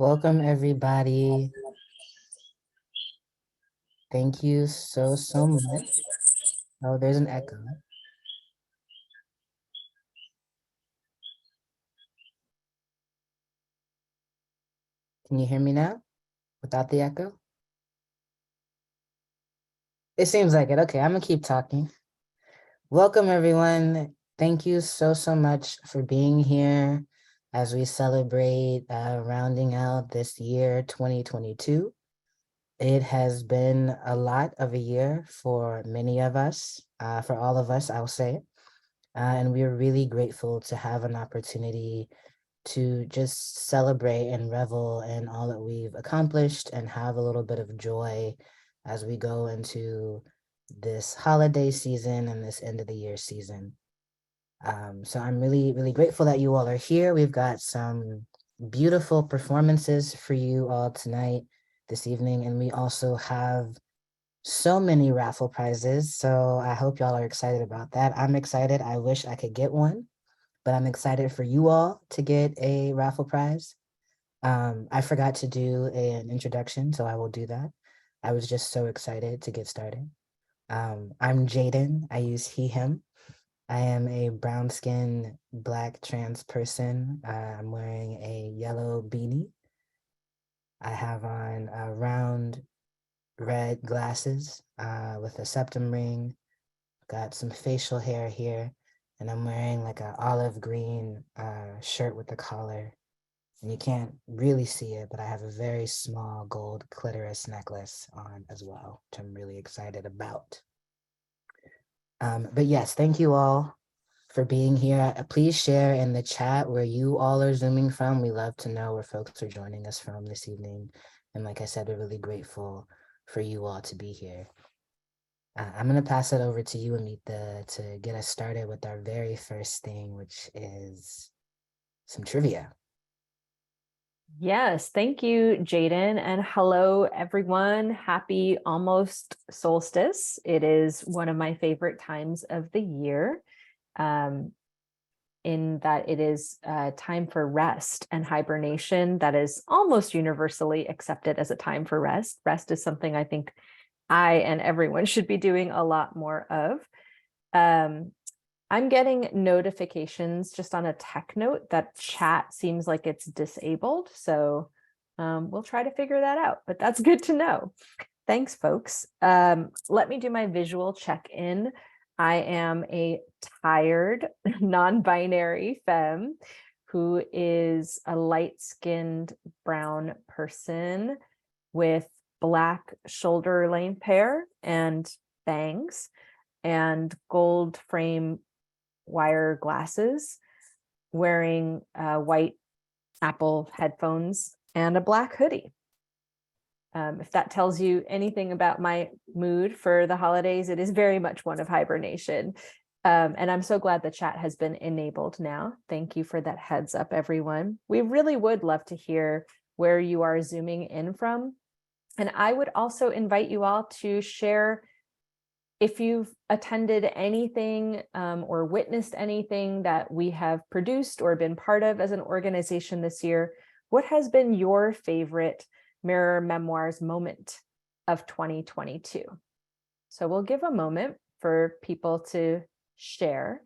Welcome, everybody. Thank you so much. Oh, there's an echo. Can you hear me now without the echo? It seems like it. Okay, I'm gonna keep talking. Welcome, everyone. Thank you so much for being here as we celebrate rounding out this year, 2022. It has been a lot of a year for many of us, for all of us, I'll say. And we're really grateful to have an opportunity to just celebrate and revel in all that we've accomplished and have a little bit of joy as we go into this holiday season and this end of the year season. So I'm really grateful that you all are here. We've got some beautiful performances for you all tonight, this evening, and we also have so many raffle prizes. So I hope y'all are excited about that. I'm excited. I wish I could get one, but I'm excited for you all to get a raffle prize. I forgot to do an introduction, so I will do that. I was just so excited to get started. I'm Jaden. I use he, him. I am a brown skinned Black trans person. I'm wearing a yellow beanie. I have on round red glasses with a septum ring. Got some facial hair here, and I'm wearing like an olive green shirt with a collar. And you can't really see it, but I have a very small gold clitoris necklace on as well, which I'm really excited about. But yes, thank you all for being here. Please share in the chat where you all are Zooming from. We love to know where folks are joining us from this evening. And like I said, we're really grateful for you all to be here. I'm going to pass it over to you, Amita, to get us started with our very first thing, which is some trivia. Yes, thank you, Jaden, and hello, everyone. Happy almost solstice. It is one of my favorite times of the year, in that it is time for rest and hibernation. That is almost universally accepted as a time for rest. Rest is something I think I and everyone should be doing a lot more of. I'm getting notifications just on a tech note that chat seems like it's disabled. So we'll try to figure that out, but that's good to know. Thanks, folks. Let me do my visual check-in. I am a tired, non-binary femme who is a light-skinned brown person with black shoulder length hair and bangs and gold frame wire glasses, wearing white Apple headphones and a black hoodie. If that tells you anything about my mood for the holidays, it is very much one of hibernation. And I'm so glad the chat has been enabled now. Thank you for that heads up, everyone. We really would love to hear where you are Zooming in from. And I would also invite you all to share if you've attended anything or witnessed anything that we have produced or been part of as an organization this year. What has been your favorite Mirror Memoirs moment of 2022? So we'll give a moment for people to share.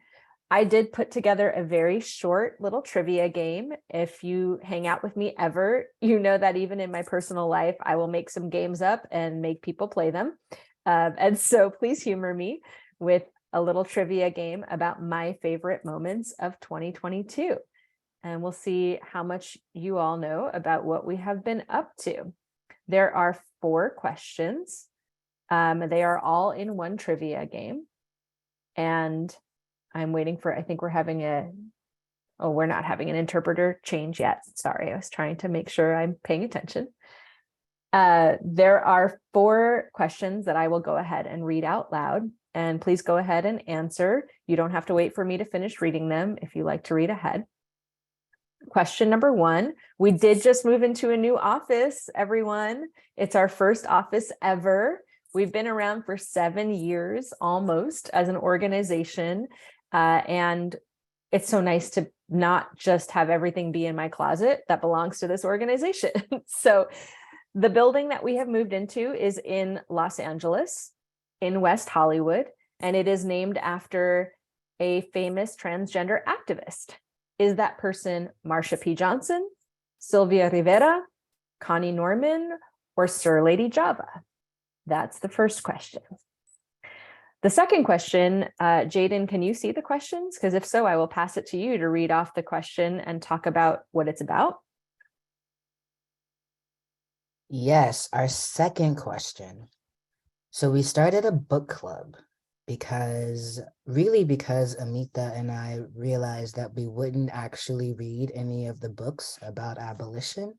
I did put together a very short little trivia game. If you hang out with me ever, you know that even in my personal life, I will make some games up and make people play them. And so please humor me with a little trivia game about my favorite moments of 2022. And we'll see how much you all know about what we have been up to. There are 4 questions. They are all in one trivia game. And I'm waiting for, I think we're having we're not having an interpreter change yet. Sorry, I was trying to make sure I'm paying attention. There are 4 questions that I will go ahead and read out loud, and please go ahead and answer. You don't have to wait for me to finish reading them if you like to read ahead. Question number 1, we did just move into a new office, everyone. It's our first office ever. We've been around for 7 years almost as an organization, and it's so nice to not just have everything be in my closet that belongs to this organization. So the building that we have moved into is in Los Angeles, in West Hollywood, and it is named after a famous transgender activist. Is that person Marsha P. Johnson, Sylvia Rivera, Connie Norman, or Sir Lady Java? That's the first question. The second question, Jaden, can you see the questions? Because if so, I will pass it to you to read off the question and talk about what it's about. Yes, our second question. So we started a book club because Amita and I realized that we wouldn't actually read any of the books about abolition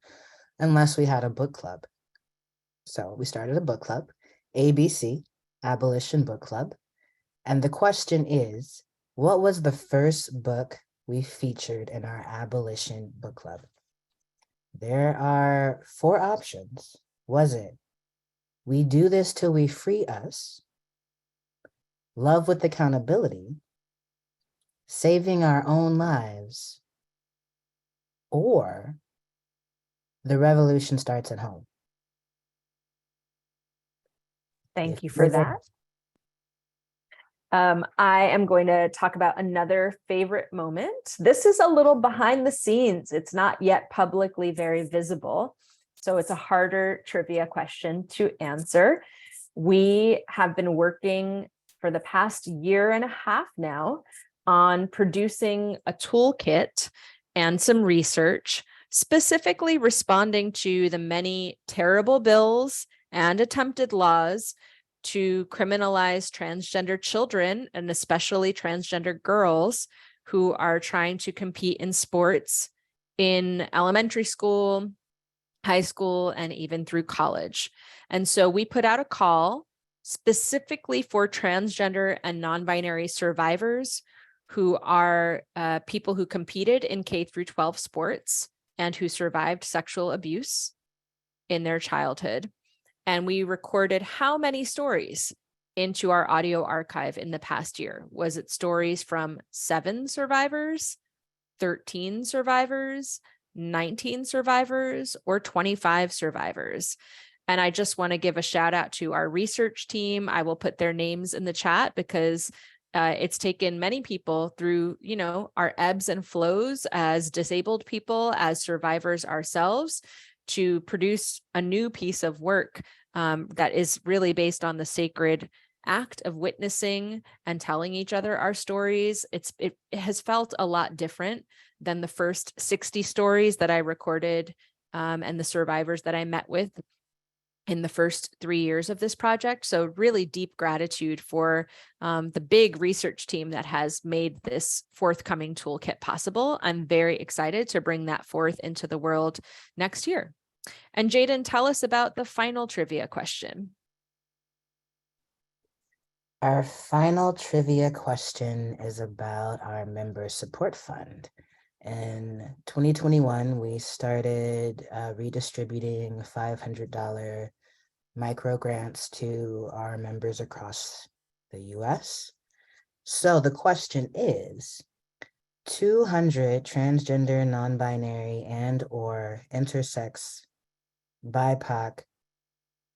unless we had a book club. So we started a book club, ABC, Abolition Book Club. And the question is, what was the first book we featured in our abolition book club? There are 4 options. Was it We Do This Till We Free Us, Love with Accountability, Saving Our Own Lives, or The Revolution Starts at Home? Thank you for that. I am going to talk about another favorite moment. This is a little behind the scenes. It's not yet publicly very visible, so it's a harder trivia question to answer. We have been working for the past year and a half now on producing a toolkit and some research, specifically responding to the many terrible bills and attempted laws to criminalize transgender children, and especially transgender girls who are trying to compete in sports in elementary school, high school, and even through college. And so we put out a call specifically for transgender and non-binary survivors who are people who competed in K through 12 sports and who survived sexual abuse in their childhood. And we recorded how many stories into our audio archive in the past year? Was it stories from 7 survivors, 13 survivors, 19 survivors, or 25 survivors? And I just want to give a shout out to our research team. I will put their names in the chat because it's taken many people through, our ebbs and flows as disabled people, as survivors ourselves, to produce a new piece of work that is really based on the sacred act of witnessing and telling each other our stories. It has felt a lot different than the first 60 stories that I recorded and the survivors that I met with in the first 3 years of this project. So really deep gratitude for the big research team that has made this forthcoming toolkit possible. I'm very excited to bring that forth into the world next year. And Jaden, tell us about the final trivia question. Our final trivia question is about our member support fund. In 2021, we started redistributing $500 micro grants to our members across the US. So the question is, 200 transgender, non-binary, and/or intersex, BIPOC,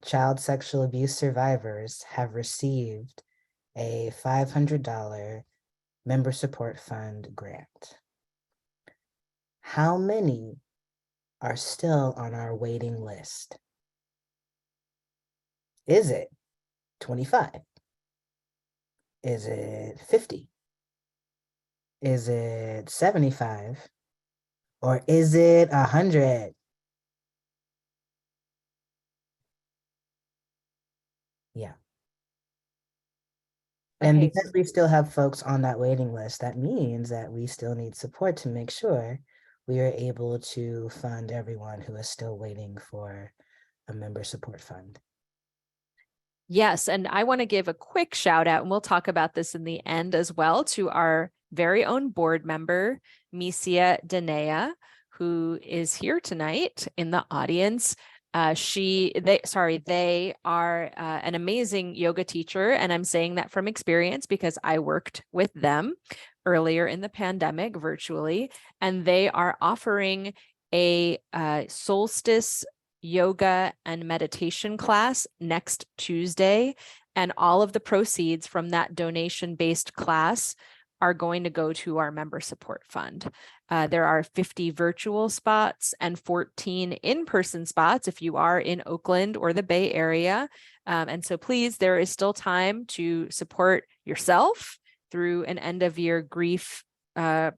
child sexual abuse survivors have received a $500 member support fund grant. How many are still on our waiting list? Is it 25? Is it 50? Is it 75? Or is it 100? Yeah. And Okay, because we still have folks on that waiting list, that means that we still need support to make sure we are able to fund everyone who is still waiting for a member support fund. yes, and I want to give a quick shout out, and we'll talk about this in the end as well, to our very own board member, Misia Danea, who is here tonight in the audience. They are an amazing yoga teacher, and I'm saying that from experience because I worked with them earlier in the pandemic virtually, and they are offering a solstice yoga and meditation class next Tuesday, and all of the proceeds from that donation-based class are going to go to our member support fund. There are 50 virtual spots and 14 in-person spots if you are in Oakland or the Bay Area. And so please, there is still time to support yourself through an end-of-year grief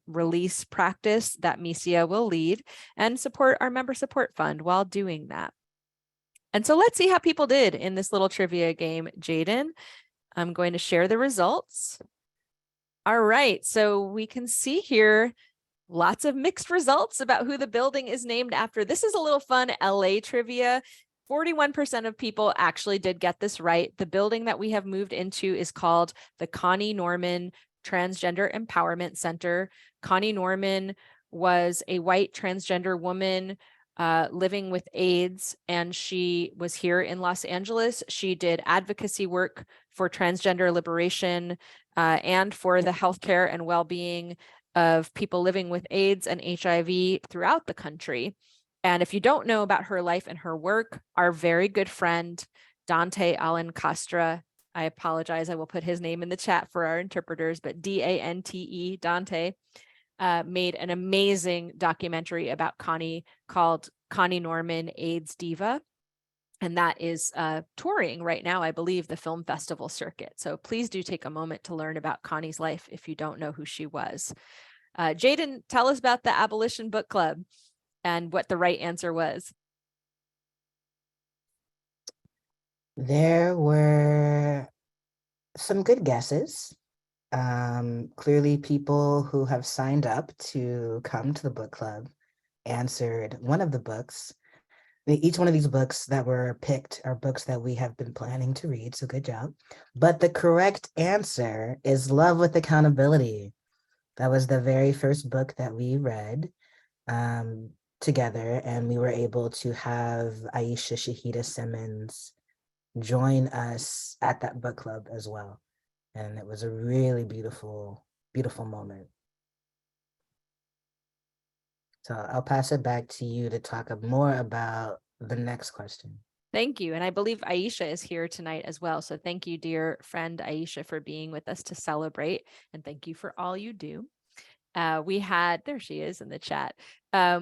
release practice that Misia will lead, and support our member support fund while doing that. And so let's see how people did in this little trivia game, Jaden. I'm going to share the results. All right, so we can see here lots of mixed results about who the building is named after. This is a little fun LA trivia. 41% of people actually did get this right. The building that we have moved into is called the Connie Norman Transgender Empowerment Center. Connie Norman was a white transgender woman living with AIDS, and she was here in Los Angeles. She did advocacy work for transgender liberation and for the healthcare and well-being of people living with AIDS and HIV throughout the country. And if you don't know about her life and her work, our very good friend, Dante Alancastra, I apologize, I will put his name in the chat for our interpreters, but D-A-N-T-E, Dante, made an amazing documentary about Connie called Connie Norman, AIDS Diva. And that is touring right now, I believe, the film festival circuit. So please do take a moment to learn about Connie's life if you don't know who she was. Jaden, tell us about the Abolition Book Club and what the right answer was. There were some good guesses. Clearly, people who have signed up to come to the book club answered one of the books. Each one of these books that were picked are books that we have been planning to read, so good job. But the correct answer is Love with Accountability. That was the very first book that we read together, and we were able to have Aisha Shahida Simmons join us at that book club as well. And it was a really beautiful, beautiful moment. So I'll pass it back to you to talk more about the next question. Thank you. And I believe Aisha is here tonight as well. So thank you, dear friend Aisha, for being with us to celebrate. And thank you for all you do. There she is in the chat.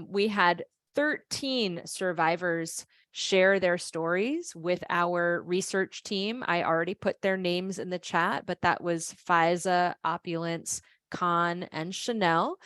We had 13 survivors share their stories with our research team. I already put their names in the chat, but that was Fiza, Opulence, Khan, and Chanel.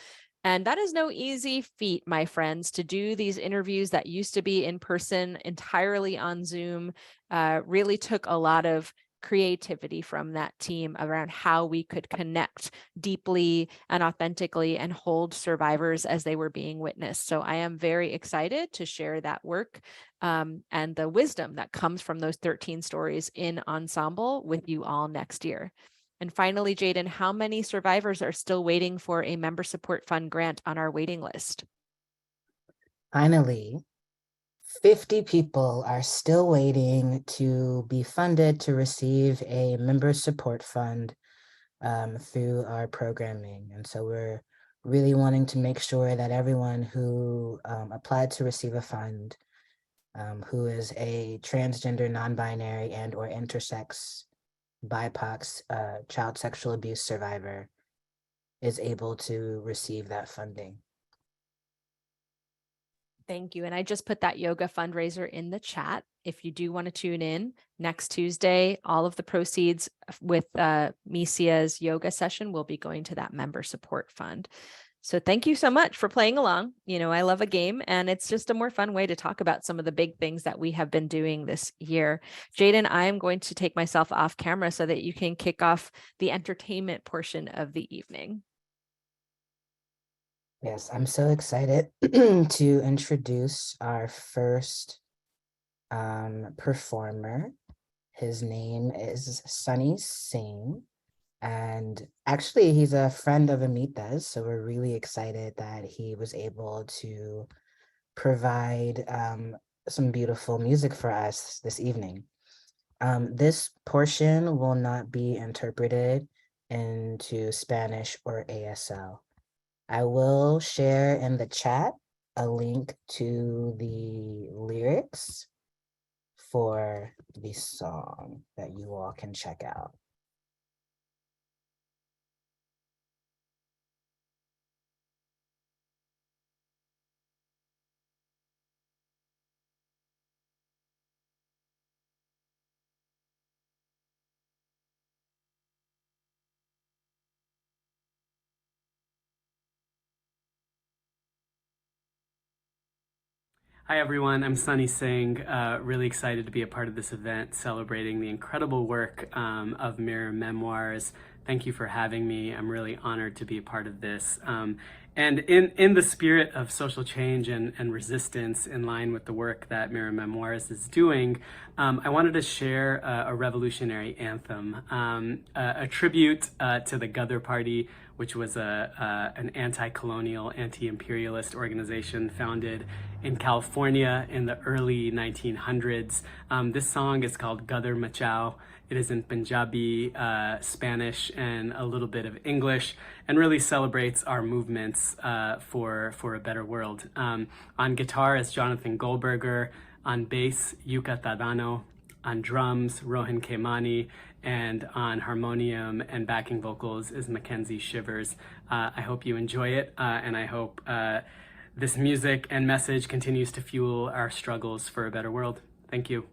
And that is no easy feat, my friends, to do these interviews that used to be in person entirely on Zoom. Really took a lot of creativity from that team around how we could connect deeply and authentically and hold survivors as they were being witnessed. So I am very excited to share that work and the wisdom that comes from those 13 stories in ensemble with you all next year. And finally, Jaden, how many survivors are still waiting for a member support fund grant on our waiting list? Finally, 50 people are still waiting to be funded to receive a member support fund through our programming. And so we're really wanting to make sure that everyone who applied to receive a fund, who is a transgender, non-binary, and or intersex BIPOC child sexual abuse survivor is able to receive that funding. Thank you. And I just put that yoga fundraiser in the chat. If you do want to tune in next Tuesday, all of the proceeds with Misia's yoga session will be going to that member support fund. So thank you so much for playing along. You know, I love a game, and it's just a more fun way to talk about some of the big things that we have been doing this year. Jaden, I am going to take myself off camera so that you can kick off the entertainment portion of the evening. Yes, I'm so excited to introduce our first performer. His name is Sonny Singh, and actually he's a friend of Amita's, so we're really excited that he was able to provide some beautiful music for us this evening. This portion will not be interpreted into Spanish or ASL. I will share in the chat a link to the lyrics for the song that you all can check out. Hi everyone, I'm Sonny Singh. Really excited to be a part of this event celebrating the incredible work of Memoirs. Thank you for having me. I'm really honored to be a part of this. And in the spirit of social change and resistance in line with the work that Memoirs is doing, I wanted to share a revolutionary anthem, a tribute to the Ghadar Party, which was an anti-colonial, anti-imperialist organization founded in California in the early 1900s. This song is called Ghadar Machao. It is in Punjabi, Spanish, and a little bit of English, and really celebrates our movements for a better world. On guitar is Jonathan Goldberger, on bass, Yuka Tadano, on drums, Rohan Kemani, and on harmonium and backing vocals is Mackenzie Shivers. I hope you enjoy it, and I hope this music and message continues to fuel our struggles for a better world. Thank you.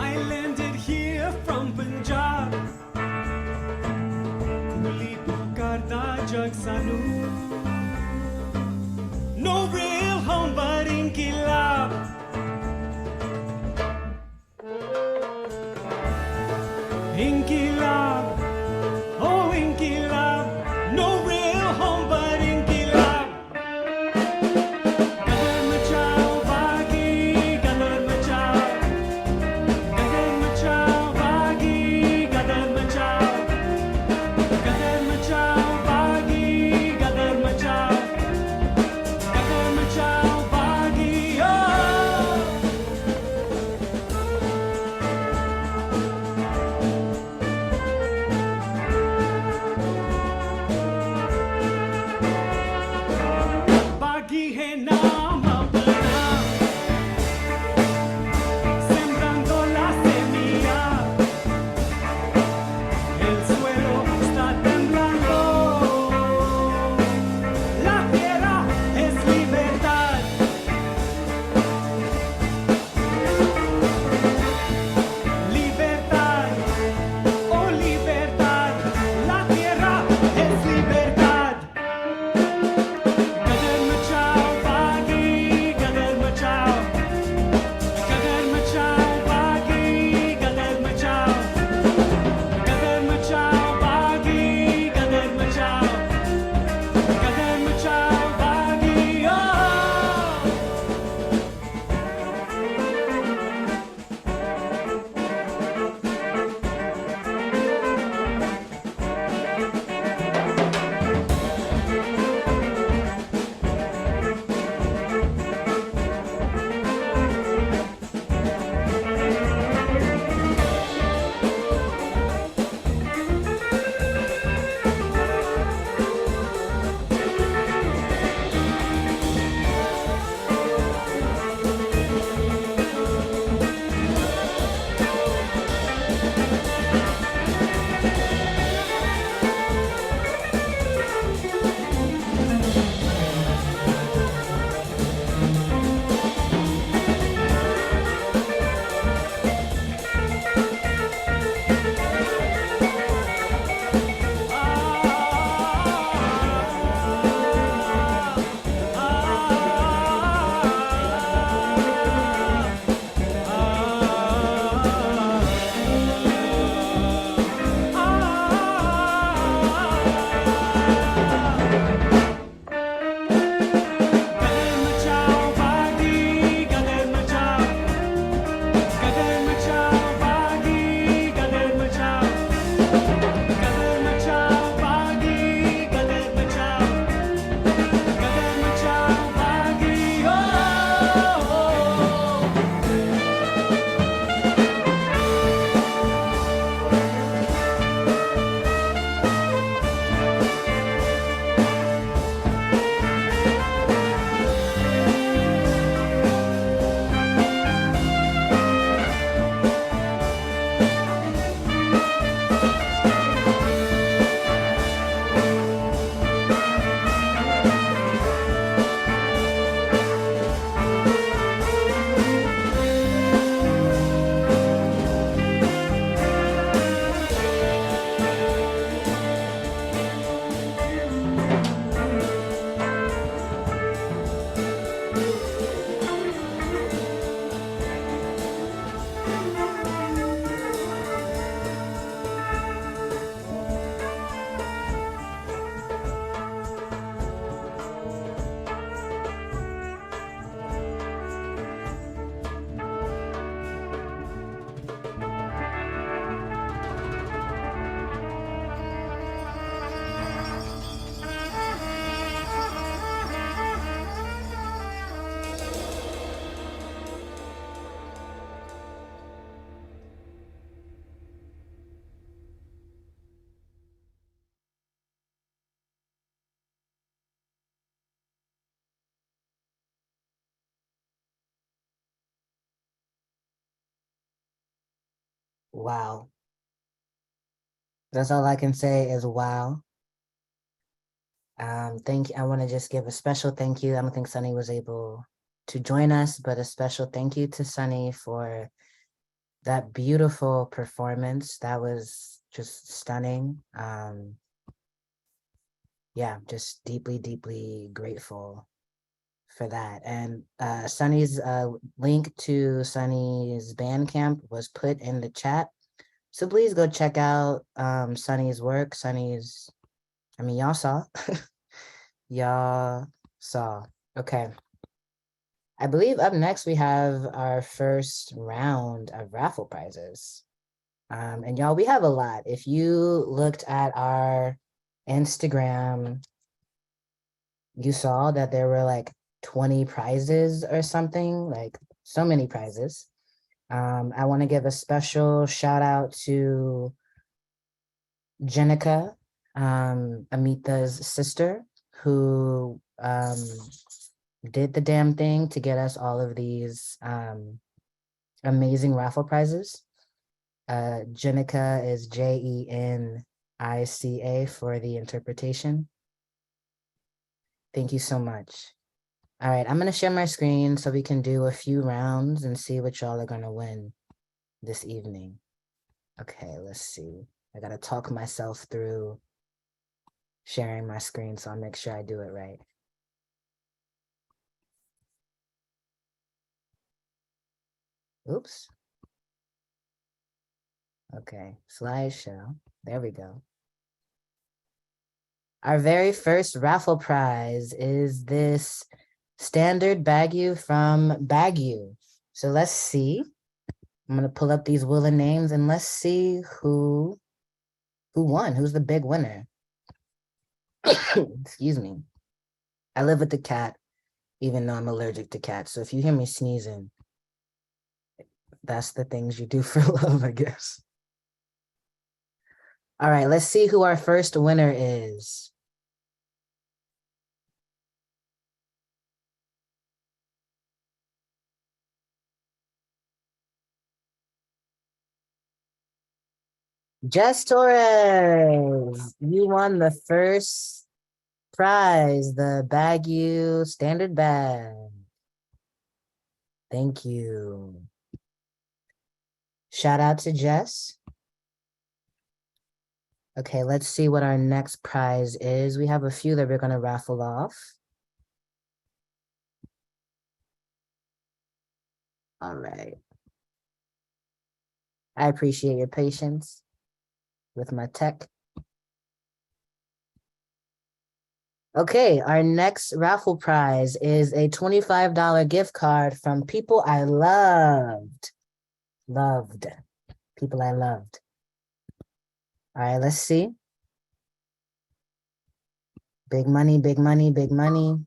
I landed here from Punjab. Kuli pukarda jag sanu. No real home but inkilab. Inkilab, oh inkilab. No real home but inkilab. Ghadar machao bagi, ghadar machao. Ghadar machao bagi, ghadar machao. Ghadar machao bagi, ghadar machao. Ghadar machao bagi, oh. Bagi hai naam apna, sembrando la semilla. El suelo está temblando. La tierra es libertad. Libertad, oh libertad. La tierra es libertad. Ghadar machao bagi, Wow. That's all I can say is wow. I want to just give a special thank you. I don't think Sonny was able to join us, but a special thank you to Sonny for that beautiful performance. That was just stunning. Yeah, just deeply, deeply grateful for that. And Sonny's link to Sonny's Bandcamp was put in the chat. So please go check out Sonny's work. Y'all saw. Y'all saw. Okay. I believe up next we have our first round of raffle prizes. And y'all, we have a lot. If you looked at our Instagram, you saw that there were like 20 prizes or something, like so many prizes. I want to give a special shout out to Jenica, Amita's sister, who did the damn thing to get us all of these amazing raffle prizes. Jenica is Jenica for the interpretation. Thank you so much. All right, I'm going to share my screen so we can do a few rounds and see what y'all are going to win this evening. Okay, let's see. I got to talk myself through sharing my screen, so I'll make sure I do it right. Oops. Okay, slideshow. There we go. Our very first raffle prize is this standard Bagu from Bagu. So let's see. I'm gonna pull up these wooden names and let's see who won. Who's the big winner? Excuse me. I live with the cat, even though I'm allergic to cats. So if you hear me sneezing, that's the things you do for love, I guess. All right, let's see who our first winner is. Jess Torres, you won the first prize, the Bagu standard bag. Thank you. Shout out to Jess. Okay, let's see what our next prize is. We have a few that we're going to raffle off. All right. I appreciate your patience with my tech. Okay, our next raffle prize is a $25 gift card from people I loved. Loved. People I loved. All right, let's see. Big money, big money, big money.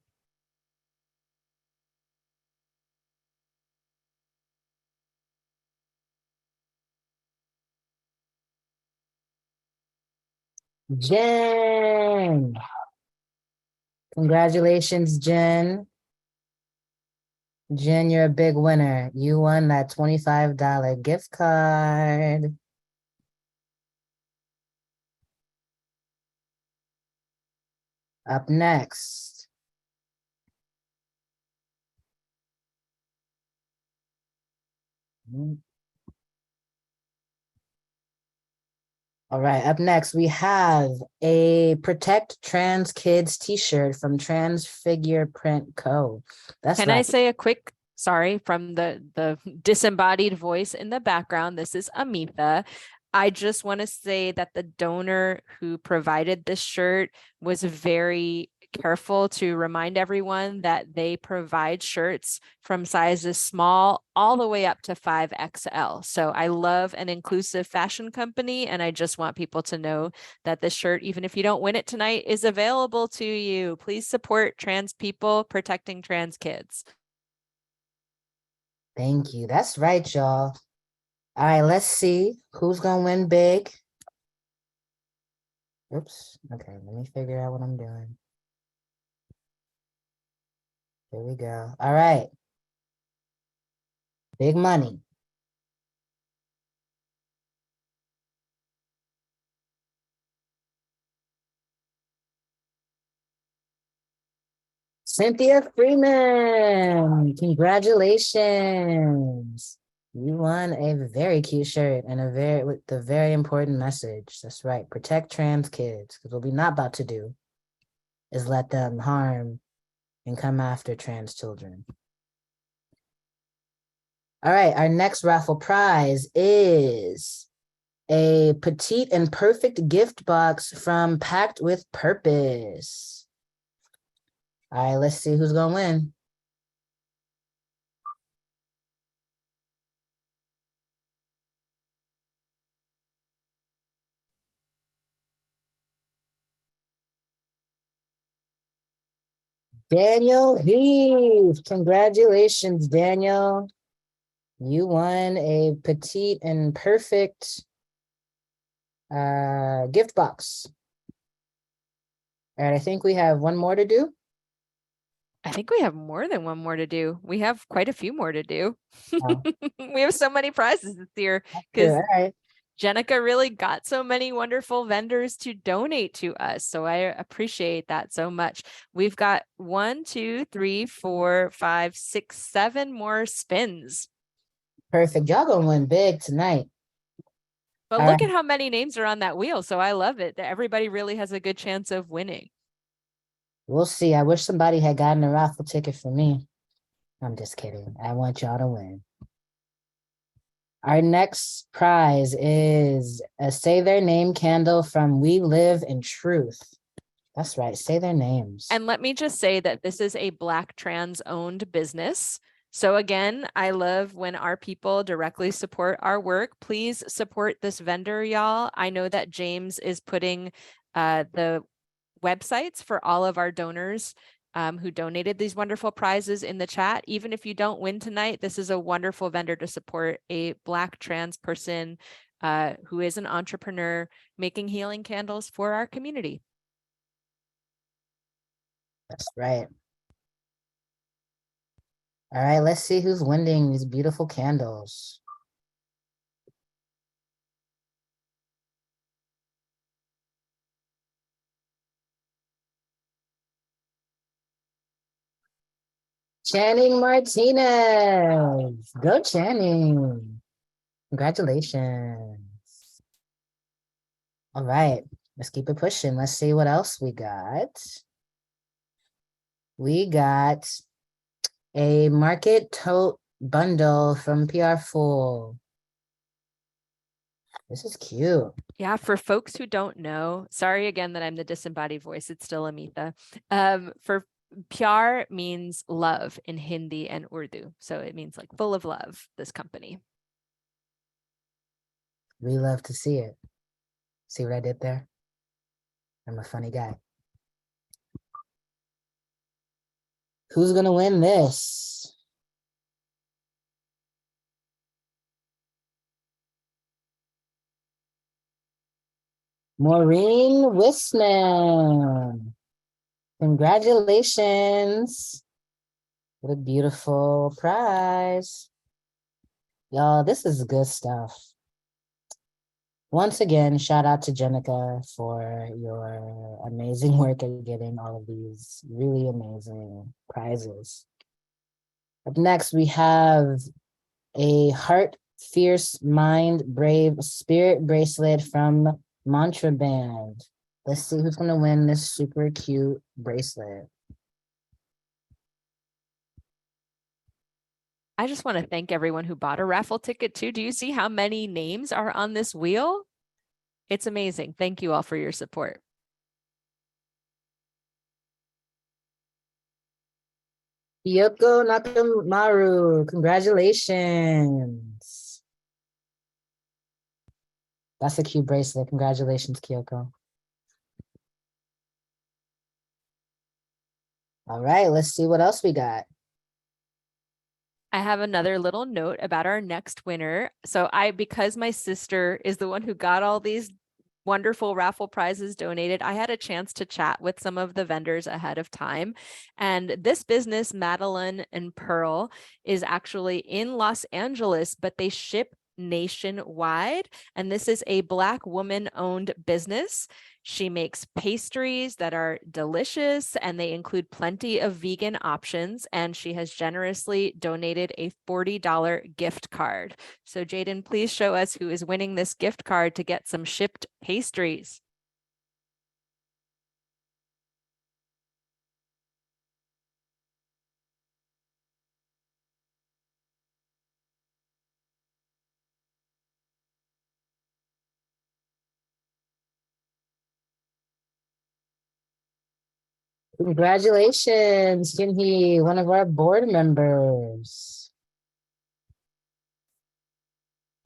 Jen. Congratulations, Jen. Jen, you're a big winner. You won that $25 gift card. Up next. All right, up next, we have a Protect Trans Kids t-shirt from Transfigure Print Co. That's Can right. I say a quick, sorry, from the disembodied voice in the background? This is Amita. I just want to say that the donor who provided this shirt was very careful to remind everyone that they provide shirts from sizes small all the way up to 5XL. So I love an inclusive fashion company, and I just want people to know that this shirt, even if you don't win it tonight, is available to you. Please support trans people protecting trans kids. Thank you. That's right, y'all. All right, let's see who's gonna win big. Oops. Okay, let me figure out what I'm doing. Here we go. All right. Big money. Cynthia Freeman, congratulations. You won a very cute shirt and with the very important message. That's right. Protect trans kids. Because what we're not about to do is let them harm and come after trans children. All right, our next raffle prize is a petite and perfect gift box from Packed with Purpose. All right, let's see who's gonna win. Daniel Heath. Congratulations, Daniel. You won a petite and perfect gift box. All right, I think we have one more to do. I think we have more than one more to do. We have quite a few more to do. Oh. We have so many prizes this year All because right. Jenica really got so many wonderful vendors to donate to us. So I appreciate that so much. We've got 1, 2, 3, 4, 5, 6, 7 more spins. Perfect. Y'all gonna win big tonight. But All look right. at how many names are on that wheel. So I love it that everybody really has a good chance of winning. We'll see. I wish somebody had gotten a raffle ticket for me. I'm just kidding. I want y'all to win. Our next prize is a Say Their Name candle from We Live in Truth. That's right. Say their names. And let me just say that this is a Black trans owned business. So again, I love when our people directly support our work. Please support this vendor, y'all. I know that James is putting the websites for all of our donors who donated these wonderful prizes in the chat. Even if you don't win tonight, this is a wonderful vendor to support a Black trans person who is an entrepreneur making healing candles for our community. That's right. All right, let's see who's winning these beautiful candles. Channing Martinez. Go Channing. Congratulations. All right, let's keep it pushing. Let's see what else we got. We got a market tote bundle from PR Fool. This is cute. Yeah, for folks who don't know, sorry again that I'm the disembodied voice, it's still Amita. For Pyar means love in Hindi and Urdu. So it means like full of love, this company. We love to see it. See what I did there? I'm a funny guy. Who's gonna win this? Maureen Wisman. Congratulations. What a beautiful prize. Y'all, this is good stuff. Once again, shout out to Jenica for your amazing work at getting all of these really amazing prizes. Up next, we have a Heart, Fierce, Mind, Brave, Spirit bracelet from Mantra Band. Let's see who's gonna win this super cute bracelet. I just want to thank everyone who bought a raffle ticket too. Do you see how many names are on this wheel? It's amazing. Thank you all for your support. Yoko Nakamaru, congratulations. That's a cute bracelet. Congratulations, Kyoko. All right, let's see what else we got. I have another little note about our next winner. So because my sister is the one who got all these wonderful raffle prizes donated, I had a chance to chat with some of the vendors ahead of time. And this business, Madeline and Pearl, is actually in Los Angeles, but they ship nationwide. And this is a Black woman-owned business. She makes pastries that are delicious, and they include plenty of vegan options. And she has generously donated a $40 gift card. So Jaden, please show us who is winning this gift card to get some shipped pastries. Congratulations, Singh, one of our board members.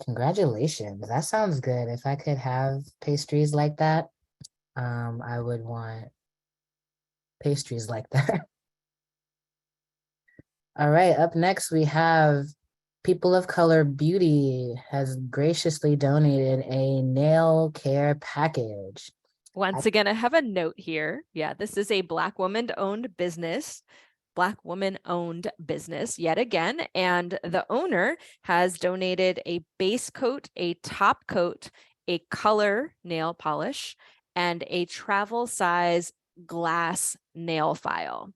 Congratulations. That sounds good. If I could have pastries like that, I would want pastries like that. All right, up next we have People of Color Beauty has graciously donated a nail care package. Once again, I have a note here. Yeah, this is a Black woman-owned business. Black woman-owned business yet again, and the owner has donated a base coat, a top coat, a color nail polish, and a travel size glass nail file.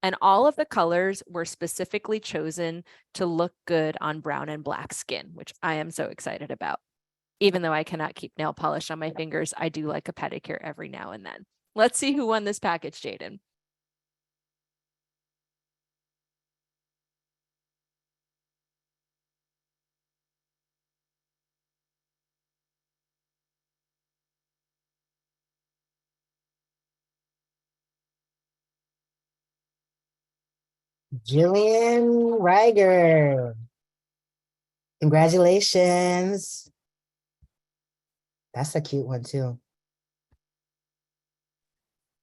And all of the colors were specifically chosen to look good on brown and Black skin, which I am so excited about. Even though I cannot keep nail polish on my fingers, I do like a pedicure every now and then. Let's see who won this package, Jaden. Jillian Riger. Congratulations. That's a cute one too.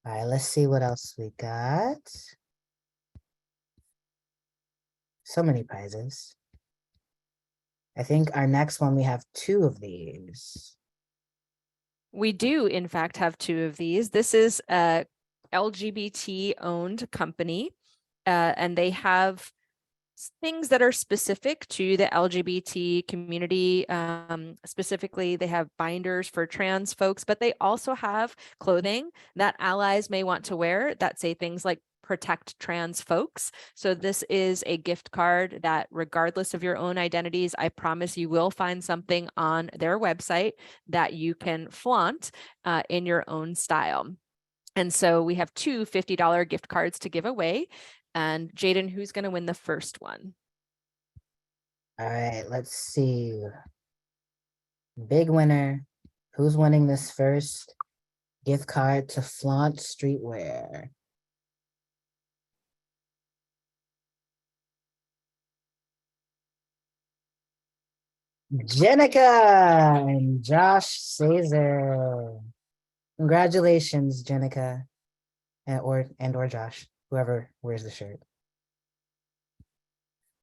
All right, let's see what else we got. So many prizes. I think our next one, we have 2 of these. We do, in fact, have 2 of these. This is a LGBT-owned company, and they have things that are specific to the LGBT community. Specifically, they have binders for trans folks, but they also have clothing that allies may want to wear that say things like protect trans folks. So this is a gift card that, regardless of your own identities, I promise you will find something on their website that you can flaunt in your own style. And so we have 2 $50 gift cards to give away. And Jaden, who's going to win the first one? All right, let's see. Big winner. Who's winning this first gift card to Flaunt Streetwear? Jenica and Josh Caesar. Congratulations, Jenica, and or Josh, whoever wears the shirt.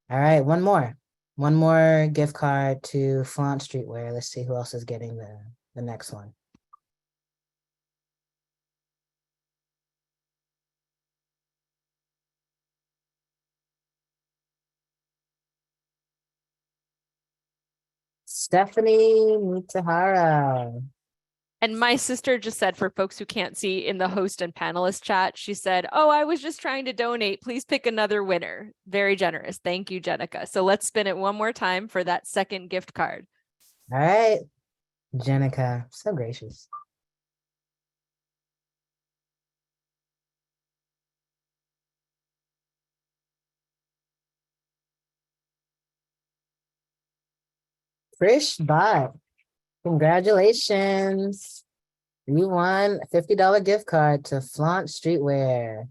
All right, one more gift card to Flaunt Streetwear. Let's see who else is getting the next one. Stephanie Mitahara. And my sister just said, for folks who can't see in the host and panelist chat, she said, "Oh, I was just trying to donate. Please pick another winner." Very generous. Thank you, Jenica. So let's spin it one more time for that second gift card. All right, Jenica, so gracious. Trish Bot, congratulations. You won a $50 gift card to Flaunt Streetwear.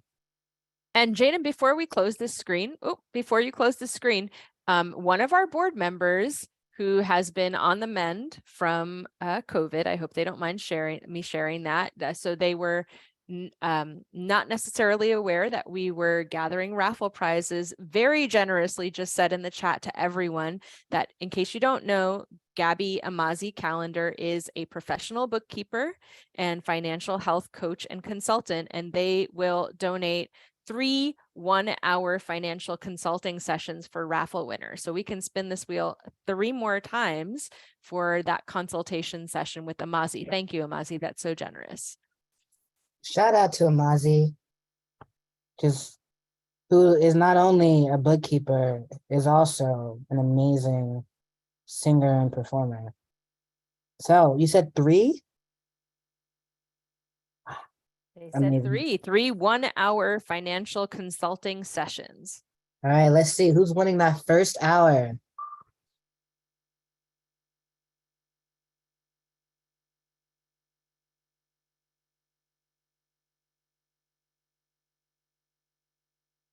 And Jaden, before we close this screen, before you close the screen, one of our board members who has been on the mend from COVID, I hope they don't mind sharing that. So they were not necessarily aware that we were gathering raffle prizes, very generously just said in the chat to everyone that, in case you don't know, Gabby Amazi Calendar is a professional bookkeeper and financial health coach and consultant, and they will donate 3 1-hour financial consulting sessions for raffle winners. So we can spin this wheel 3 more times for that consultation session with Amazi. Thank you, Amazi. That's so generous. Shout out to Amazi, who is not only a bookkeeper, is also an amazing singer and performer. So you said 3? They said 3 1-hour financial consulting sessions. All right, let's see who's winning that first hour.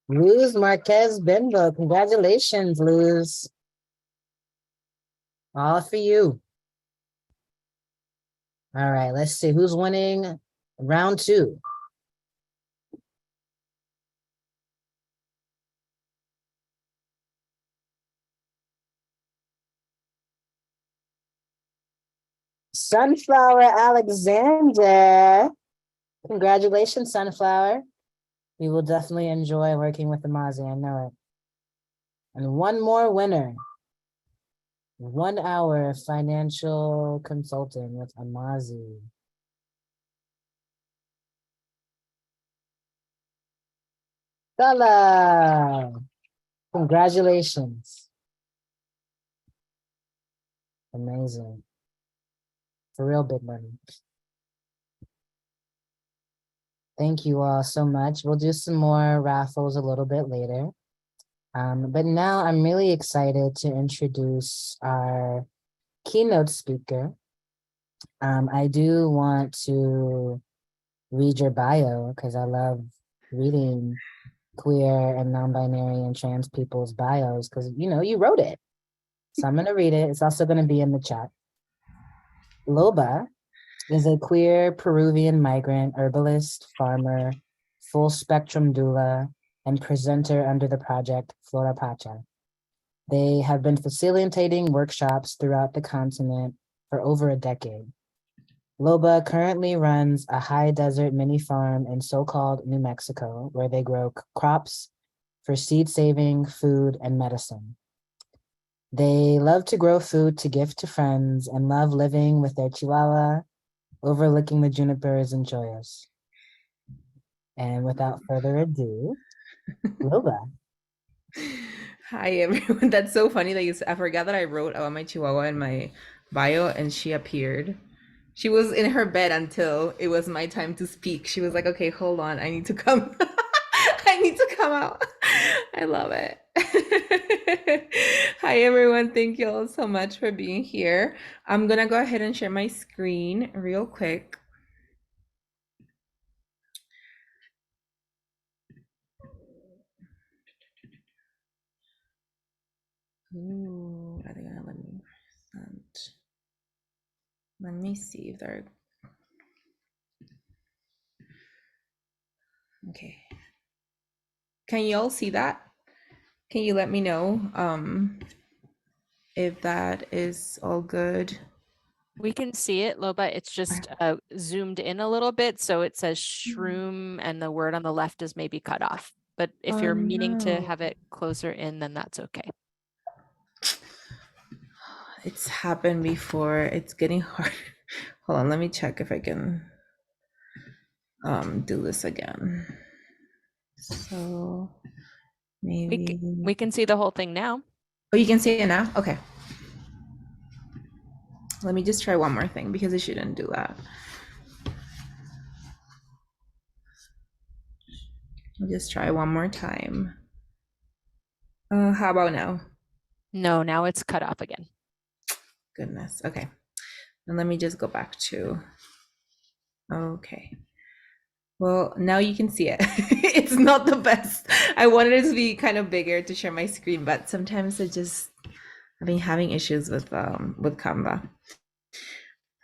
Luz Marquez Bimbo. Congratulations, Luz. All for you. All right, let's see who's winning round 2. Sunflower Alexander. Congratulations, Sunflower. We will definitely enjoy working with Amazi, I know it. And one more winner. 1 hour financial consulting with Amazi. Stella. Congratulations. Amazing. For real big money. Thank you all so much. We'll do some more raffles a little bit later. But now I'm really excited to introduce our keynote speaker. I do want to read your bio because I love reading queer and non-binary and trans people's bios because, you know, you wrote it. So I'm going to read it. It's also going to be in the chat. Loba is a queer Peruvian migrant, herbalist, farmer, full spectrum doula, and presenter under the project Flora Pacha. They have been facilitating workshops throughout the continent for over a decade. Loba currently runs a high desert mini farm in so-called New Mexico, where they grow crops for seed saving, food, and medicine. They love to grow food to gift to friends and love living with their chihuahua, overlooking the junipers and choyas. And without further ado, Loba. Hi everyone. That's so funny that I forgot that I wrote about my chihuahua in my bio and she appeared. She was in her bed until it was my time to speak. She was like, okay, hold on. I need to come. I need to come out. I love it. Hi everyone. Thank you all so much for being here. I'm gonna go ahead and share my screen real quick. Ooh, are they gonna let me present? Let me see if they're okay. Can you all see that? Can you let me know if that is all good? We can see it, Loba. It's just zoomed in a little bit. So it says shroom and the word on the left is maybe cut off. But if you're meaning to have it closer in, then that's okay. It's happened before. It's getting hard. Hold on, let me check if I can do this again. So maybe we can see the whole thing now. Oh, you can see it now? Okay. Let me just try one more thing because it shouldn't do that. I'll just try one more time. How about now? No, now it's cut off again. Goodness. Okay. And let me just go back to, okay. Well, now you can see it. It's not the best. I wanted it to be kind of bigger to share my screen, but sometimes I've been having issues with Canva.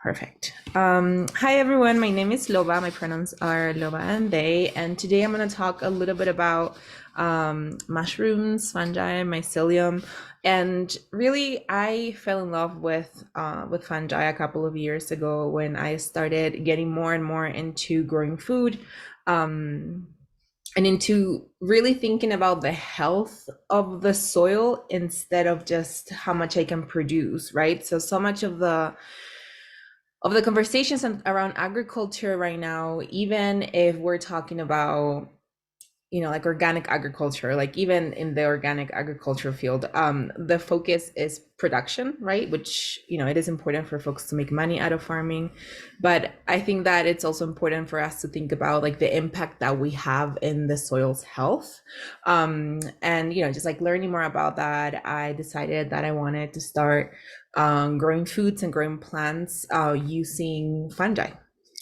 Perfect. Hi everyone, my name is Loba. My pronouns are Loba and they, and today I'm going to talk a little bit about mushrooms, fungi, mycelium, and really I fell in love with fungi a couple of years ago when I started getting more and more into growing food. and into really thinking about the health of the soil instead of just how much I can produce, right? So much of the conversations around agriculture right now, even if we're talking about, like organic agriculture, like even in the organic agriculture field, the focus is production, right? Which, it is important for folks to make money out of farming. But I think that it's also important for us to think about like the impact that we have in the soil's health. And, just like learning more about that, I decided that I wanted to start growing foods and growing plants using fungi,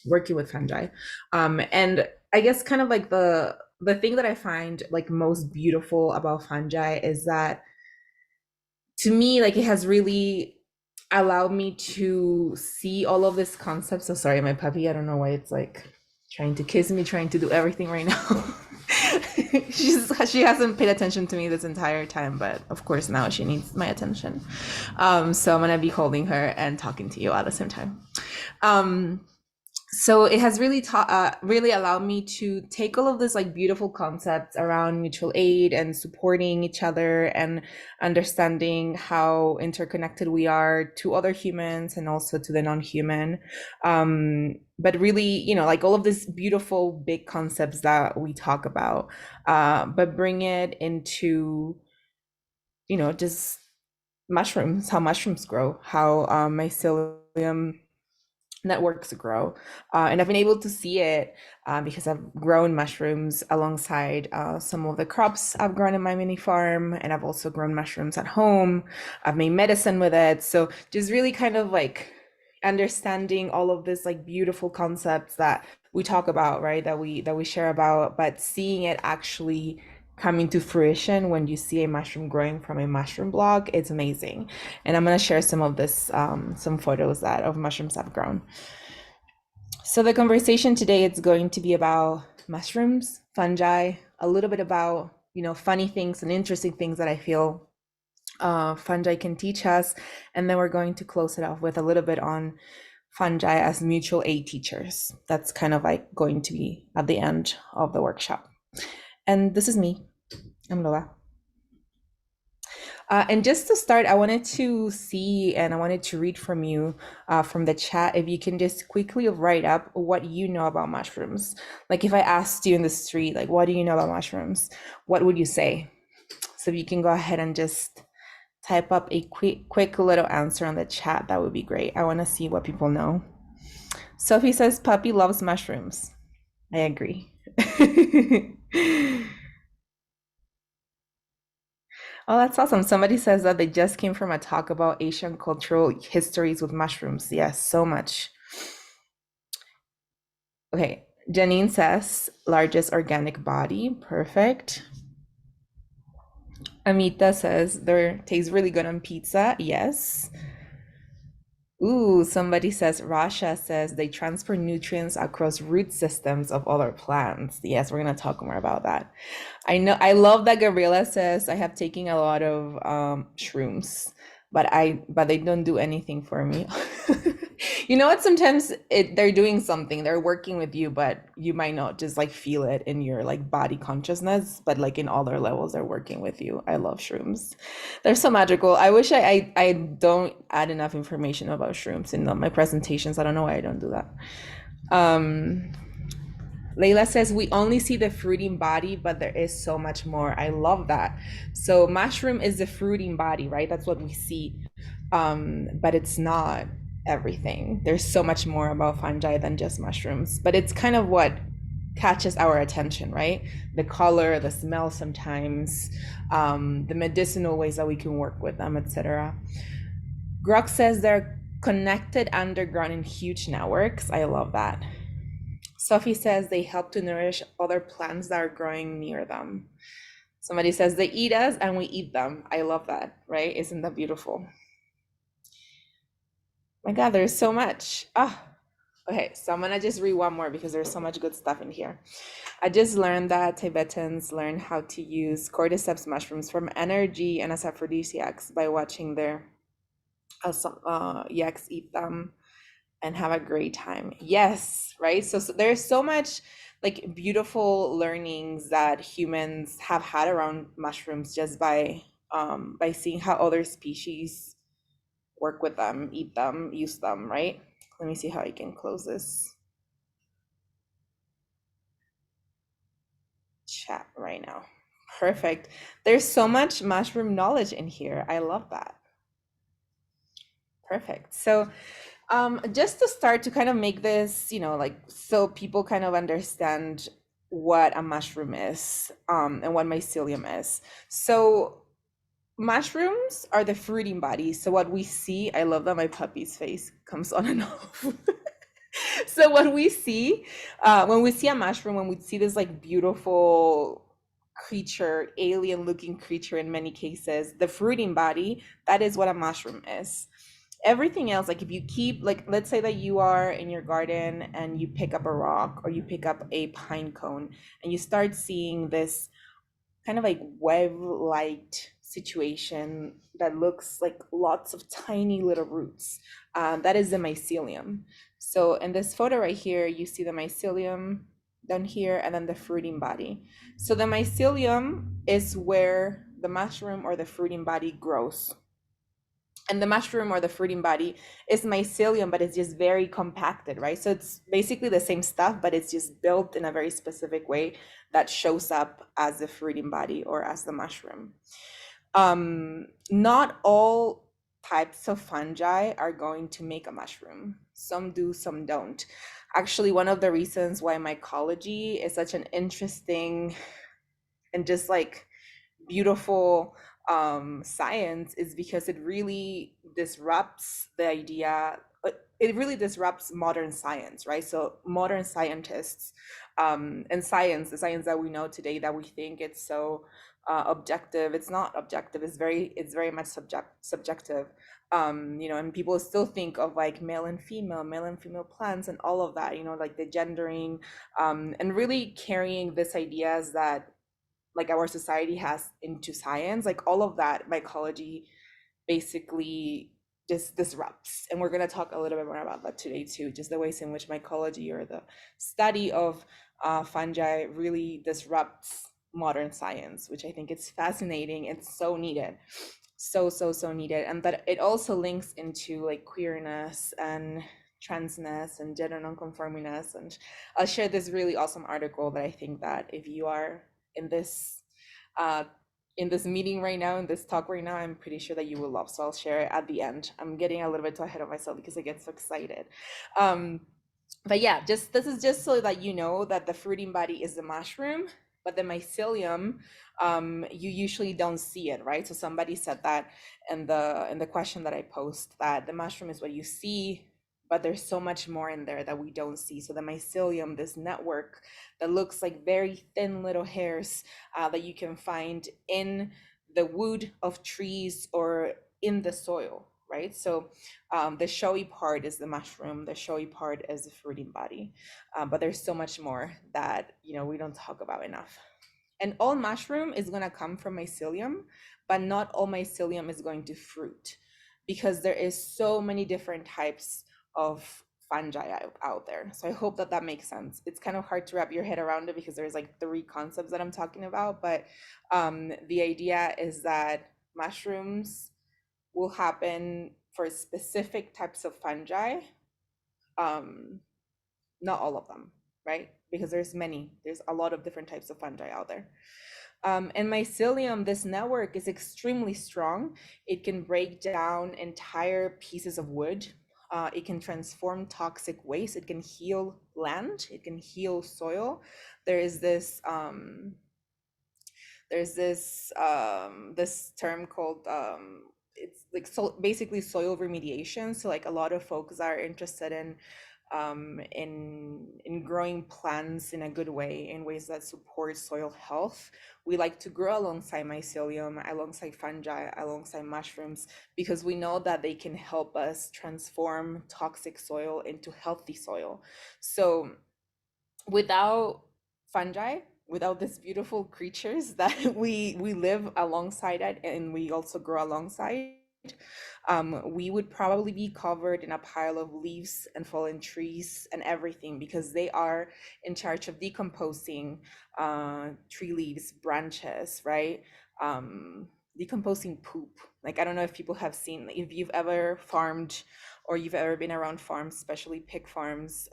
working with fungi. And I guess kind of like the thing that I find like most beautiful about fungi is that, to me, like it has really allowed me to see all of this concept. So sorry, my puppy, I don't know why it's like trying to kiss me, trying to do everything right now. She hasn't paid attention to me this entire time, but of course now she needs my attention. So I'm gonna be holding her and talking to you at the same time. So it has really really allowed me to take all of this like beautiful concepts around mutual aid and supporting each other and understanding how interconnected we are to other humans and also to the non-human. But really, like all of these beautiful big concepts that we talk about, but bring it into, just mushrooms, how mushrooms grow, how mycelium networks grow. And I've been able to see it because I've grown mushrooms alongside some of the crops I've grown in my mini farm, and I've also grown mushrooms at home. I've made medicine with it. So just really kind of like understanding all of this like beautiful concepts that we talk about, right? That we share about, but seeing it actually coming to fruition when you see a mushroom growing from a mushroom block, it's amazing. And I'm going to share some of this, some photos of mushrooms I've grown. So the conversation today is going to be about mushrooms, fungi, a little bit about, funny things and interesting things that I feel fungi can teach us. And then we're going to close it off with a little bit on fungi as mutual aid teachers. That's kind of like going to be at the end of the workshop. And this is me. I'm Loba. And just to start, I wanted to see and I wanted to read from you from the chat, if you can just quickly write up what you know about mushrooms. Like if I asked you in the street, like, what do you know about mushrooms? What would you say? So if you can go ahead and just type up a quick little answer on the chat, that would be great. I want to see what people know. Sophie says, puppy loves mushrooms. I agree. Oh, that's awesome. Somebody says that they just came from a talk about Asian cultural histories with mushrooms. Yes, so much. Okay, Janine says largest organic body. Perfect. Amita says they taste really good on pizza. Yes. Ooh, somebody says, Rasha says they transfer nutrients across root systems of other plants. Yes, we're going to talk more about that. I know, I love that Gabriela says I have taken a lot of shrooms, but they don't do anything for me. You know what? Sometimes they're doing something, they're working with you, but you might not just like feel it in your like body consciousness, but like in other levels, they're working with you. I love shrooms. They're so magical. I wish I don't add enough information about shrooms in my presentations. I don't know why I don't do that. Layla says we only see the fruiting body, but there is so much more. I love that. So mushroom is the fruiting body, right? That's what we see. But it's not everything. There's so much more about fungi than just mushrooms, but it's kind of what catches our attention, right? The color, the smell sometimes, the medicinal ways that we can work with them, etc. Grok says they're connected underground in huge networks. I love that. Sophie says they help to nourish other plants that are growing near them. Somebody says they eat us and we eat them. I love that, right? Isn't that beautiful? My God, there's so much. Okay, so I'm gonna just read one more because there's so much good stuff in here. I just learned that Tibetans learn how to use cordyceps mushrooms from energy and as aphrodisiacs by watching their yaks eat them and have a great time. Yes, right? So there's so much like beautiful learnings that humans have had around mushrooms just by seeing how other species work with them, eat them, use them, right? Let me see how I can close this chat right now. Perfect. There's so much mushroom knowledge in here. I love that. Perfect. So just to start to kind of make this, like so people kind of understand what a mushroom is, and what mycelium is. So mushrooms are the fruiting body. So what we see, I love that my puppy's face comes on and off. So what we see, when we see a mushroom, when we see this like beautiful creature, alien looking creature in many cases, the fruiting body, that is what a mushroom is. Everything else, like if you keep, like let's say that you are in your garden and you pick up a rock or you pick up a pine cone and you start seeing this kind of like web-like situation that looks like lots of tiny little roots. That is the mycelium. So in this photo right here, you see the mycelium down here and then the fruiting body. So the mycelium is where the mushroom or the fruiting body grows. And the mushroom or the fruiting body is mycelium, but it's just very compacted, right? So it's basically the same stuff, but it's just built in a very specific way that shows up as the fruiting body or as the mushroom. Not all types of fungi are going to make a mushroom. Some do, some don't. Actually, one of the reasons why mycology is such an interesting and just like beautiful science is because it really disrupts the idea, it really disrupts modern science, right? So modern scientists, and science, the science that we know today that we think it's so objective, it's not objective, it's very much subjective. And people still think of like male and female plants and all of that, like the gendering, and really carrying this ideas that like our society has into science, like all of that mycology basically just disrupts. And we're going to talk a little bit more about that today too, just the ways in which mycology or the study of fungi really disrupts modern science, which I think is fascinating. It's so needed, so needed. And that it also links into like queerness and transness and gender nonconformingness. And I'll share this really awesome article that I think that if you are in this uh in this meeting right now, in this talk right now, I'm pretty sure that you will love. So I'll share it at the end. I'm getting a little bit too ahead of myself because I get so excited. But yeah, this is just so that you know that the fruiting body is the mushroom, but the mycelium, you usually don't see it, right? So somebody said that in the question that I post, that the mushroom is what you see, but there's so much more in there that we don't see. So the mycelium, this network that looks like very thin little hairs that you can find in the wood of trees or in the soil, right? So the showy part is the mushroom, the showy part is the fruiting body, but there's so much more that we don't talk about enough. And all mushroom is going to come from mycelium, but not all mycelium is going to fruit, because there is so many different types of fungi out there. So I hope that that makes sense. It's kind of hard to wrap your head around it because there's like 3 concepts that I'm talking about, but the idea is that mushrooms will happen for specific types of fungi, not all of them, right? Because there's a lot of different types of fungi out there. And mycelium, this network is extremely strong. It can break down entire pieces of wood. It can transform toxic waste. It can heal land. It can heal soil. There's this this term called it's like, so basically soil remediation. So like a lot of folks are interested in growing plants in a good way, in ways that support soil health. We like to grow alongside mycelium, alongside fungi, alongside mushrooms, because we know that they can help us transform toxic soil into healthy soil. So without fungi, without these beautiful creatures that we live alongside it and we also grow alongside, we would probably be covered in a pile of leaves and fallen trees and everything, because they are in charge of decomposing tree leaves, branches, right? Decomposing poop. Like, I don't know if people have seen, if you've ever farmed or you've ever been around farms, especially pig farms,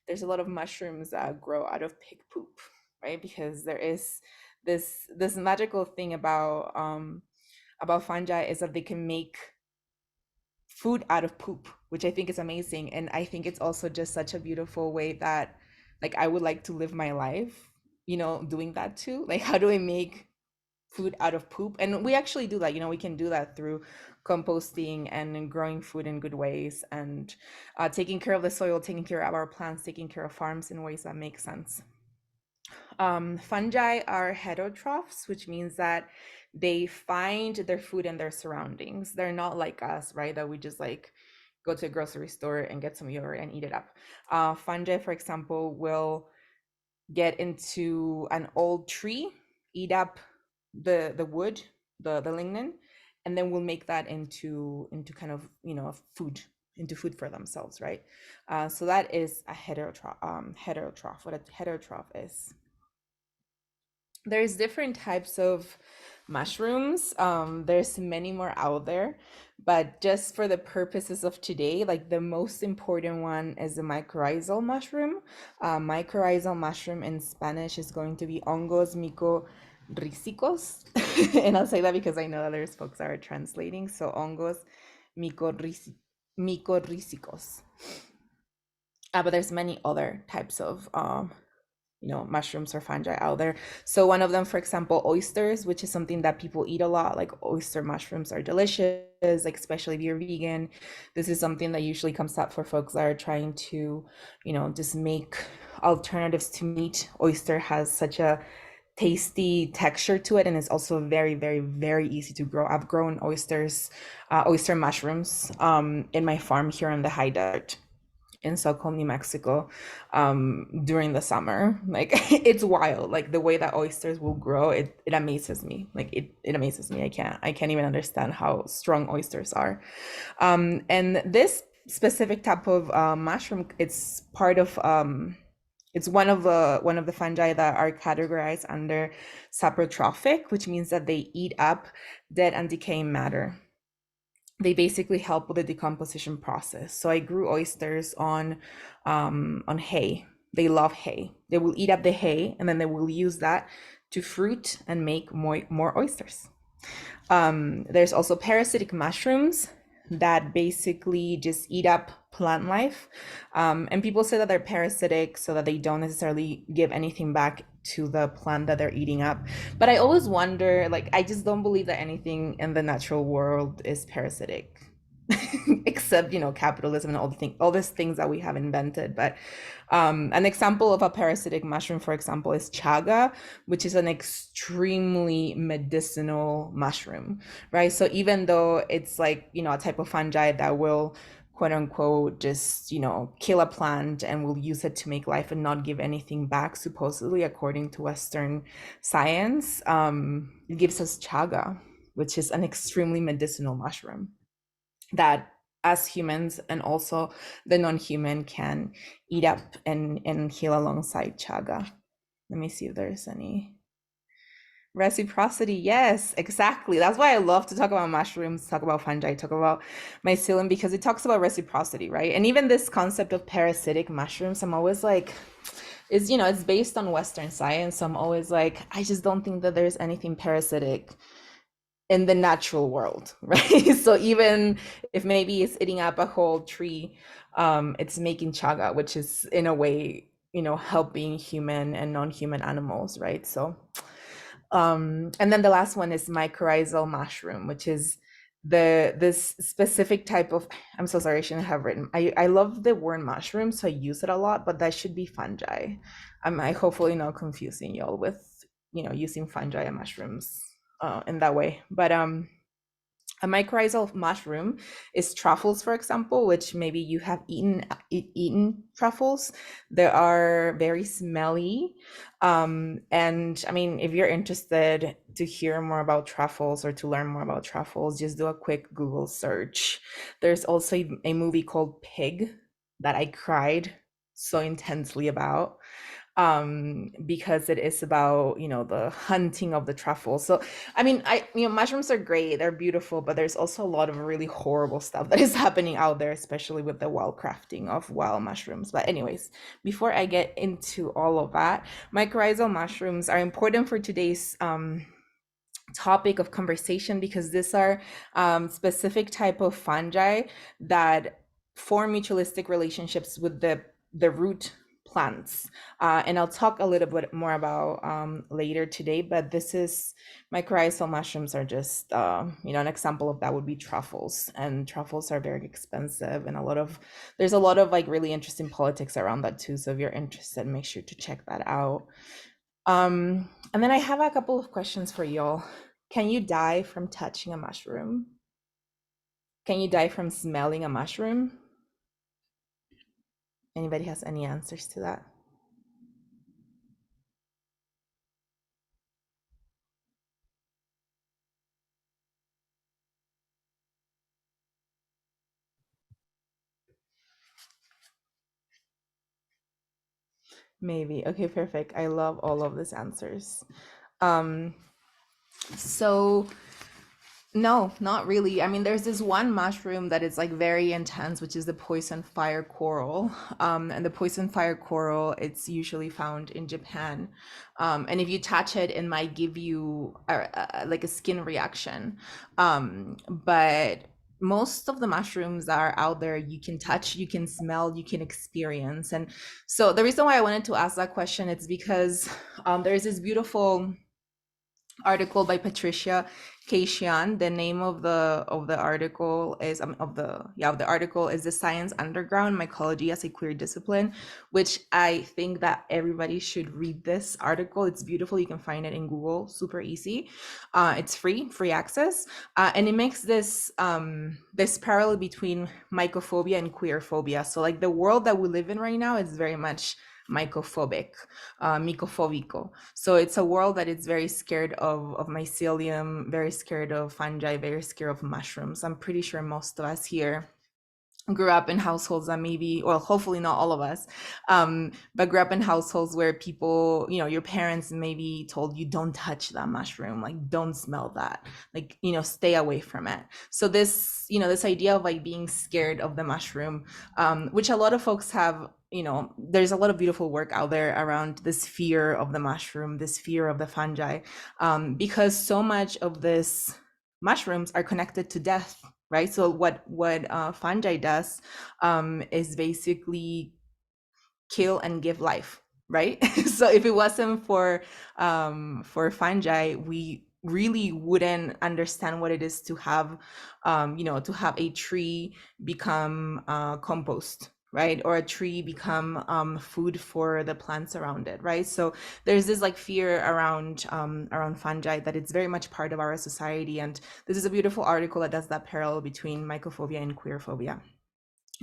there's a lot of mushrooms that grow out of pig poop, right? Because there is this magical thing about fungi, is that they can make food out of poop, which I think is amazing. And I think it's also just such a beautiful way that, like, I would like to live my life, you know, doing that too. Like, how do I make food out of poop? And we actually do that, you know, we can do that through composting and growing food in good ways, and taking care of the soil, taking care of our plants, taking care of farms in ways that make sense. Fungi are heterotrophs, which means that they find their food in their surroundings. They're not like us, right? That we just like go to a grocery store and get some yogurt and eat it up. Fungi, for example, will get into an old tree, eat up the wood, the lignin, and then we'll make that into kind of, you know, food, into food for themselves, right? So that is a heterotroph. Heterotroph. What a heterotroph is. There's different types of mushrooms. There's many more out there, but just for the purposes of today, like, the most important one is the mycorrhizal mushroom. Mycorrhizal mushroom in Spanish is going to be hongos mycorrhizicos. And I'll say that because I know that there's folks that are translating. So hongos mycorrhizicos. But there's many other types of you know, mushrooms or fungi out there. So one of them, for example, oysters, which is something that people eat a lot. Like, oyster mushrooms are delicious, like, especially if you're vegan. This is something that usually comes up for folks that are trying to, you know, just make alternatives to meat. Oyster has such a tasty texture to it, and it's also very, very, very easy to grow. I've grown oysters, oyster mushrooms in my farm here in the high desert in SoCal, New Mexico, during the summer. Like, it's wild, like, the way that oysters will grow. It amazes me. Like, it amazes me. I can't even understand how strong oysters are. And this specific type of mushroom, it's part of it's one of the fungi that are categorized under saprotrophic, which means that they eat up dead and decaying matter. They basically help with the decomposition process. So I grew oysters on hay. They love hay. They will eat up the hay, and then they will use that to fruit and make more oysters. There's also parasitic mushrooms that basically just eat up plant life. And people say that they're parasitic so that they don't necessarily give anything back to the plant that they're eating up. But I always wonder, like, I just don't believe that anything in the natural world is parasitic. Except, you know, capitalism and all these things that we have invented. But an example of a parasitic mushroom, for example, is chaga, which is an extremely medicinal mushroom, right? So even though it's like, you know, a type of fungi that will, quote unquote, just, you know, kill a plant and will use it to make life and not give anything back, supposedly, according to Western science, it gives us chaga, which is an extremely medicinal mushroom that as humans and also the non-human can eat up and heal alongside chaga. Let me see if there's any reciprocity. Yes, exactly. That's why I love to talk about mushrooms, talk about fungi, talk about mycelium, because it talks about reciprocity, right? And even this concept of parasitic mushrooms, I'm always like, is, you know, it's based on Western science. So I'm always like, I just don't think that there's anything parasitic in the natural world, right? So even if maybe it's eating up a whole tree, it's making chaga, which is in a way, you know, helping human and non-human animals, right? So, and then the last one is mycorrhizal mushroom, which is this specific type of, I'm so sorry, I shouldn't have written. I love the word mushroom, so I use it a lot, but that should be fungi. I hopefully not confusing y'all with, you know, using fungi and mushrooms in that way. But A mycorrhizal mushroom is truffles, for example, which maybe you have eaten truffles. They are very smelly. And I mean, if you're interested to hear more about truffles or to learn more about truffles, just do a quick Google search. There's also a movie called Pig that I cried so intensely about, because it is about, the hunting of the truffle. So I mean, mushrooms are great, they're beautiful, but there's also a lot of really horrible stuff that is happening out there, especially with the wild crafting of wild mushrooms. But anyways, before I get into all of that, mycorrhizal mushrooms are important for today's topic of conversation, because these are specific type of fungi that form mutualistic relationships with the root plants, and I'll talk a little bit more about later today. But this is mycorrhizal mushrooms are just an example of that would be truffles, and truffles are very expensive, and there's a lot of like really interesting politics around that too. So if you're interested, make sure to check that out. And then I have a couple of questions for y'all. Can you die from touching a mushroom? Can you die from smelling a mushroom? Anybody has any answers to that? Maybe. Okay, perfect. I love all of these answers. So no, not really. I mean, there's this one mushroom that is like very intense, which is the poison fire coral. And the poison fire coral, it's usually found in Japan. And if you touch it, it might give you like a skin reaction. But most of the mushrooms that are out there, you can touch, you can smell, you can experience. And so the reason why I wanted to ask that question is because there's this beautiful article by Patricia Kayshian. The name of the article is of the article is "The Science Underground: Mycology as a Queer Discipline," which I think that everybody should read this article. It's beautiful. You can find it in Google, super easy. It's free access, and it makes this this parallel between mycophobia and queerphobia. So like the world that we live in right now is very much mycophobic, mycophobico. So it's a world that is very scared of mycelium, very scared of fungi, very scared of mushrooms. I'm pretty sure most of us here grew up in households that maybe, well, hopefully not all of us, but grew up in households where people, your parents maybe told you, don't touch that mushroom, like don't smell that, like, stay away from it. So this, this idea of like being scared of the mushroom, which a lot of folks have, there's a lot of beautiful work out there around this fear of the mushroom, this fear of the fungi, because so much of this mushrooms are connected to death, right? So what fungi does is basically kill and give life, right? So if it wasn't for fungi, we really wouldn't understand what it is to have, to have a tree become compost, right? Or a tree become food for the plants around it, right? So there's this like fear around fungi that it's very much part of our society. And this is a beautiful article that does that parallel between mycophobia and queerphobia.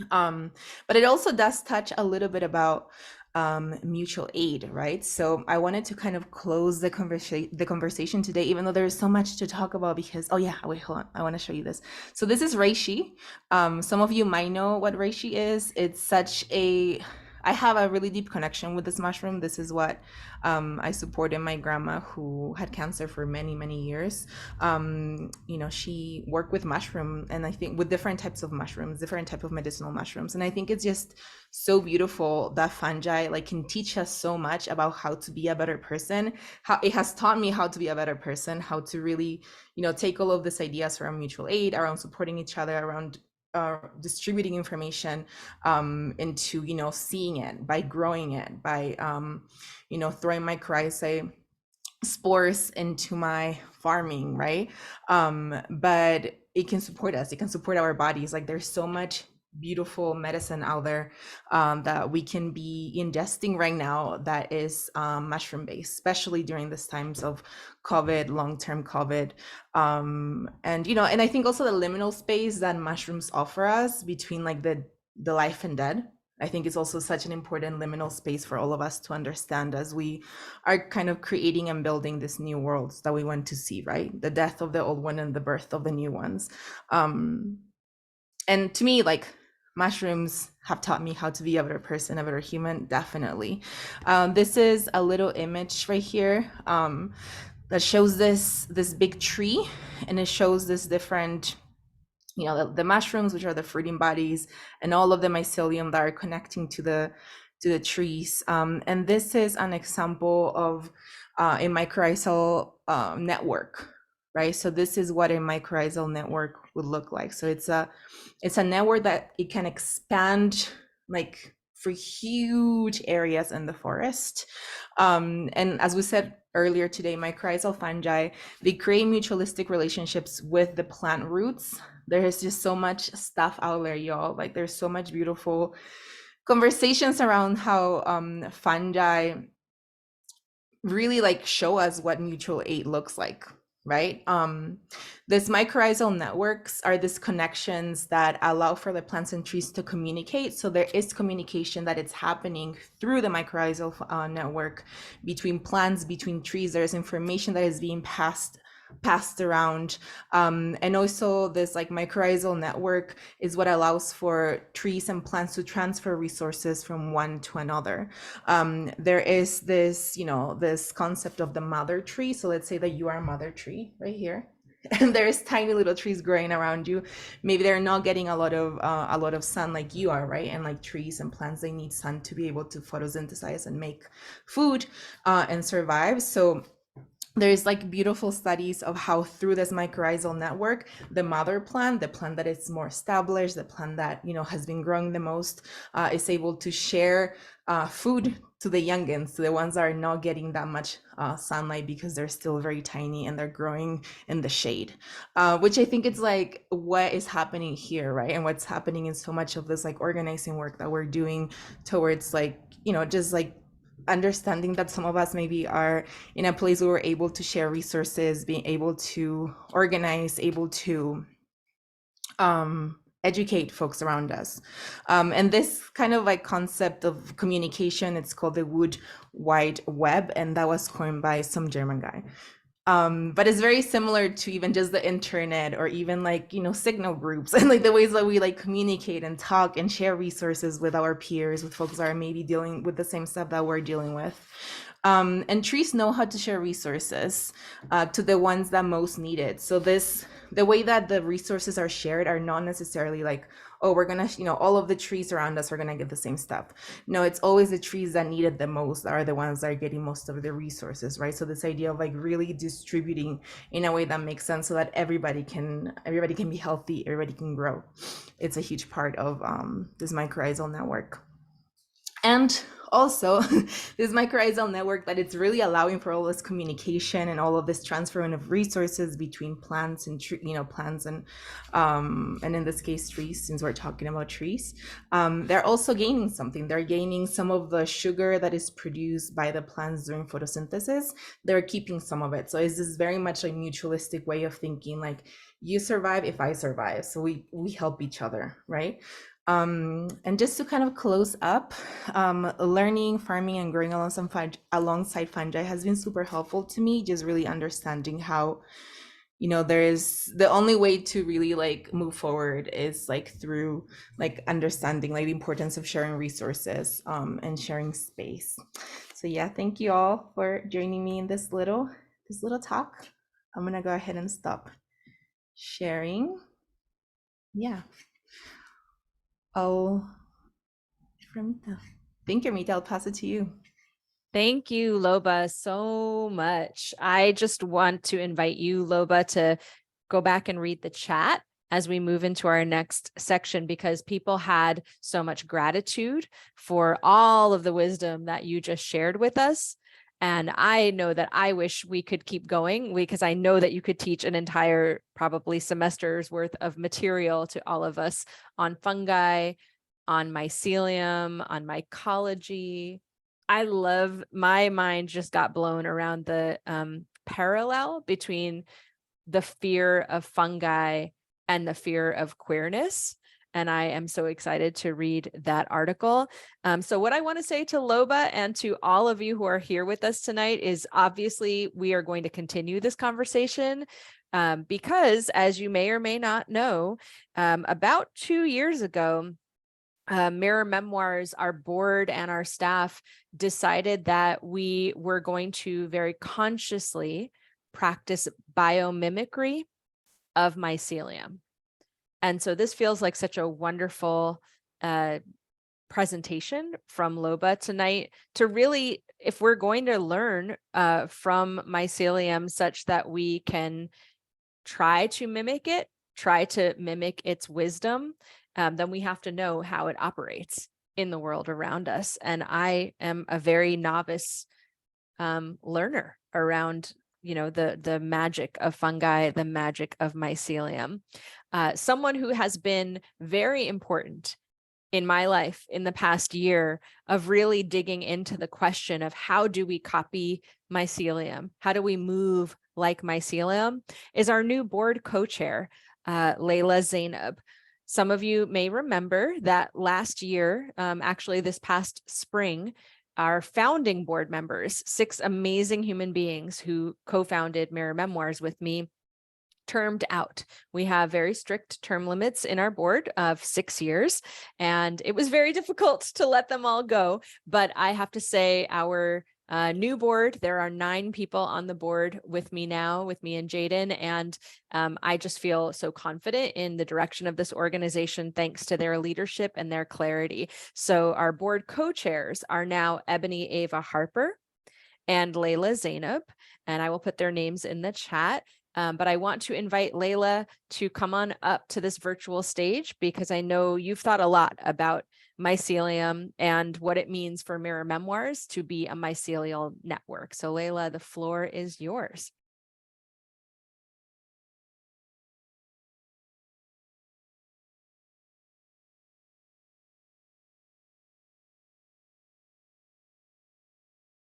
But it also does touch a little bit about mutual aid, right? So I wanted to kind of close the conversation today, even though there's so much to talk about, because wait, hold on, I want to show you this. So this is reishi. Some of you might know what reishi is. It's I have a really deep connection with this mushroom. This is what I supported my grandma, who had cancer for many years. She worked with mushroom, and I think with different types of mushrooms, different type of medicinal mushrooms. And I think it's just so beautiful that fungi like can teach us so much about how to be a better person. How it has taught me how to be a better person, how to really, take all of these ideas around mutual aid, around supporting each other, around distributing information into seeing it, by growing it, by throwing mycorrhizae spores into my farming, right? But it can support us, it can support our bodies. Like there's so much beautiful medicine out there that we can be ingesting right now that is mushroom based, especially during these times of COVID, long-term COVID. And, and I think also the liminal space that mushrooms offer us between like the life and death, I think is also such an important liminal space for all of us to understand as we are kind of creating and building this new worlds that we want to see, right? The death of the old one and the birth of the new ones. And to me, like, mushrooms have taught me how to be a better person, a better human, definitely. This is a little image right here that shows this big tree, and it shows this different, the mushrooms, which are the fruiting bodies, and all of the mycelium that are connecting to the trees. And this is an example of a mycorrhizal network, right? So this is what a mycorrhizal network would look like. So it's a network that it can expand like for huge areas in the forest. And as we said earlier today, mycorrhizal fungi, they create mutualistic relationships with the plant roots. There is just so much stuff out there, y'all. Like, there's so much beautiful conversations around how fungi really like show us what mutual aid looks like, right? This mycorrhizal networks are these connections that allow for the plants and trees to communicate. So there is communication that it's happening through the mycorrhizal network between plants, between trees. There's information that is being passed around, and also this like mycorrhizal network is what allows for trees and plants to transfer resources from one to another. There is this, this concept of the mother tree. So let's say that you are a mother tree right here, and there's tiny little trees growing around you. Maybe they're not getting a lot of sun like you are, right? And like trees and plants, they need sun to be able to photosynthesize and make food and survive. So there's like beautiful studies of how through this mycorrhizal network, the mother plant, the plant that is more established, the plant that, has been growing the most, is able to share food to the youngins, to the ones that are not getting that much sunlight because they're still very tiny and they're growing in the shade, which I think it's like what is happening here, right? And what's happening in so much of this like organizing work that we're doing towards like, just like understanding that some of us maybe are in a place where we're able to share resources, being able to organize, able to educate folks around us. And this kind of like concept of communication, it's called the Wood Wide Web, and that was coined by some German guy. But it's very similar to even just the internet or even like, signal groups and like the ways that we like communicate and talk and share resources with our peers, with folks that are maybe dealing with the same stuff that we're dealing with. And trees know how to share resources to the ones that most need it. So the way that the resources are shared are not necessarily like, oh, we're gonna, all of the trees around us are gonna get the same stuff. No, it's always the trees that need it the most that are the ones that are getting most of the resources, right? So this idea of like really distributing in a way that makes sense so that everybody can be healthy, everybody can grow. It's a huge part of this mycorrhizal network. And also this mycorrhizal network that it's really allowing for all this communication and all of this transferring of resources between plants and plants and in this case trees, since we're talking about trees. They're also gaining something. They're gaining some of the sugar that is produced by the plants during photosynthesis. They're keeping some of it. So it's this very much a mutualistic way of thinking, like you survive if I survive. So we help each other, right? And just to kind of close up, learning, farming, and growing alongside fungi has been super helpful to me, just really understanding how, there is the only way to really like move forward is like through like understanding like the importance of sharing resources and sharing space. So yeah, thank you all for joining me in this little talk. I'm gonna go ahead and stop sharing. Yeah. Thank you, Rita. I'll pass it to you. Thank you, Loba, so much. I just want to invite you, Loba, to go back and read the chat as we move into our next section, because people had so much gratitude for all of the wisdom that you just shared with us. And I know that I wish we could keep going, because I know that you could teach an entire probably semester's worth of material to all of us on fungi, on mycelium, on mycology. My mind just got blown around the parallel between the fear of fungi and the fear of queerness. And I am so excited to read that article. So what I want to say to Loba and to all of you who are here with us tonight is, obviously we are going to continue this conversation because, as you may or may not know, about 2 years ago, Mirror Memoirs, our board and our staff decided that we were going to very consciously practice biomimicry of mycelium. And so this feels like such a wonderful presentation from Loba tonight to really, if we're going to learn from mycelium such that we can try to mimic its wisdom, then we have to know how it operates in the world around us. And I am a very novice learner around the magic of fungi, the magic of mycelium. Someone who has been very important in my life in the past year of really digging into the question of how do we copy mycelium? How do we move like mycelium? Is our new board co-chair, Layla Zainab. Some of you may remember that last year, actually this past spring, our founding board members, 6 amazing human beings who co-founded Mirror Memoirs with me, termed out. We have very strict term limits in our board of 6 years, and it was very difficult to let them all go. But I have to say, our new board, there are 9 people on the board with me now, with me and Jaden, and I just feel so confident in the direction of this organization thanks to their leadership and their clarity. So our board co-chairs are now Ebony Ava Harper and Layla Zainab, and I will put their names in the chat. But I want to invite Layla to come on up to this virtual stage, because I know you've thought a lot about mycelium and what it means for Mirror Memoirs to be a mycelial network. So Layla, the floor is yours.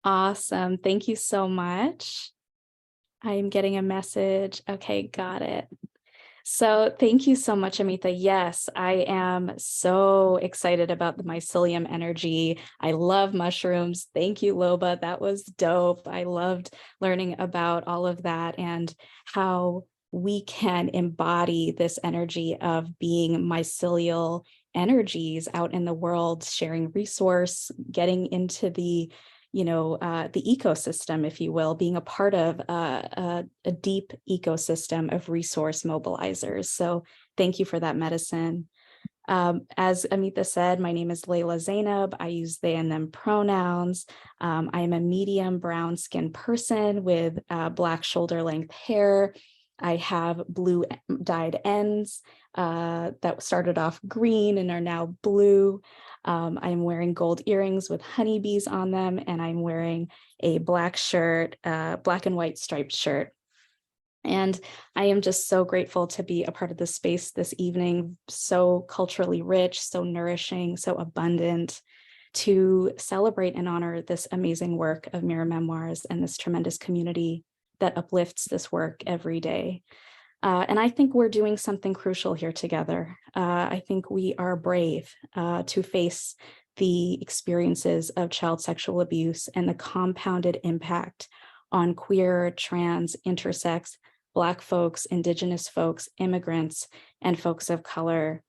Awesome. Thank you so much. I'm getting a message. Okay, got it. So thank you so much, Amita. Yes, I am so excited about the mycelium energy. I love mushrooms. Thank you, Loba. That was dope. I loved learning about all of that and how we can embody this energy of being mycelial energies out in the world, sharing resource, getting into the the ecosystem, if you will, being a part of a deep ecosystem of resource mobilizers. So thank you for that medicine. As Amita said, my name is Layla Zainab. I use they and them pronouns. I am a medium brown skinned person with black shoulder length hair. I have blue dyed ends that started off green and are now blue. I'm wearing gold earrings with honeybees on them, and I'm wearing a black shirt, black and white striped shirt. And I am just so grateful to be a part of this space this evening, so culturally rich, so nourishing, so abundant, to celebrate and honor this amazing work of Mirror Memoirs and this tremendous community that uplifts this work every day. And I think we're doing something crucial here together. I think we are brave to face the experiences of child sexual abuse and the compounded impact on queer, trans, intersex, Black folks, Indigenous folks, immigrants, and folks of color.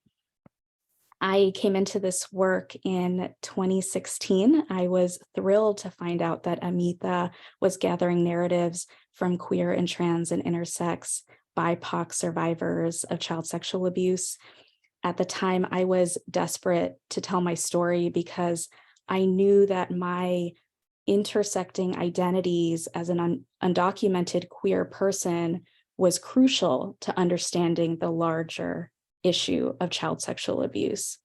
I came into this work in 2016. I was thrilled to find out that Amita was gathering narratives from queer and trans and intersex BIPOC survivors of child sexual abuse. At the time, I was desperate to tell my story because I knew that my intersecting identities as an undocumented queer person was crucial to understanding the larger issue of child sexual abuse.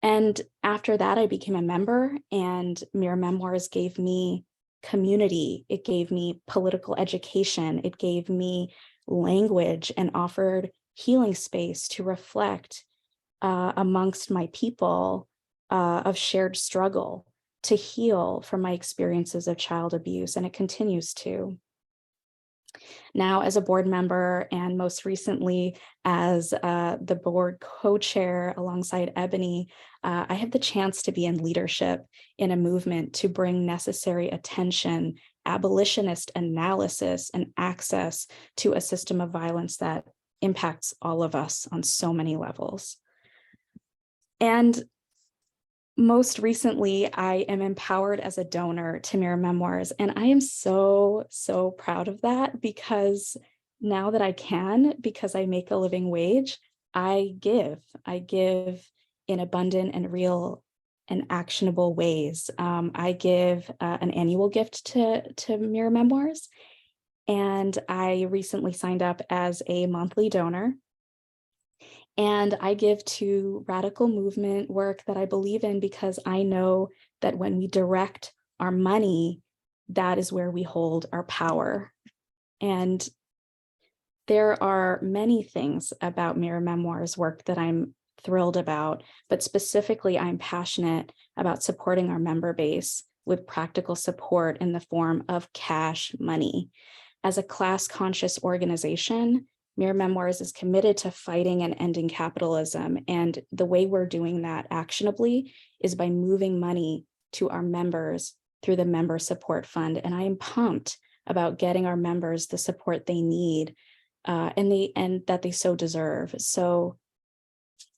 And after that, I became a member, and Mirror Memoirs gave me community. It gave me political education. It gave me language and offered healing space to reflect amongst my people of shared struggle, to heal from my experiences of child abuse, and it continues to. Now, as a board member, and most recently as the board co-chair alongside Ebony, I have the chance to be in leadership in a movement to bring necessary attention, abolitionist analysis, and access to a system of violence that impacts all of us on so many levels. And most recently, I am empowered as a donor to Mirror Memoirs, and I am so, so proud of that, because now that I can, because I make a living wage, I give in abundant and real and actionable ways. I give an annual gift to Mirror Memoirs, and I recently signed up as a monthly donor. And I give to radical movement work that I believe in, because I know that when we direct our money, that is where we hold our power. And there are many things about Mirror Memoirs work that I'm thrilled about, but specifically I'm passionate about supporting our member base with practical support in the form of cash money. As a class-conscious organization, Mirror Memoirs is committed to fighting and ending capitalism. And the way we're doing that actionably is by moving money to our members through the Member Support Fund. And I am pumped about getting our members the support they need and that they so deserve. So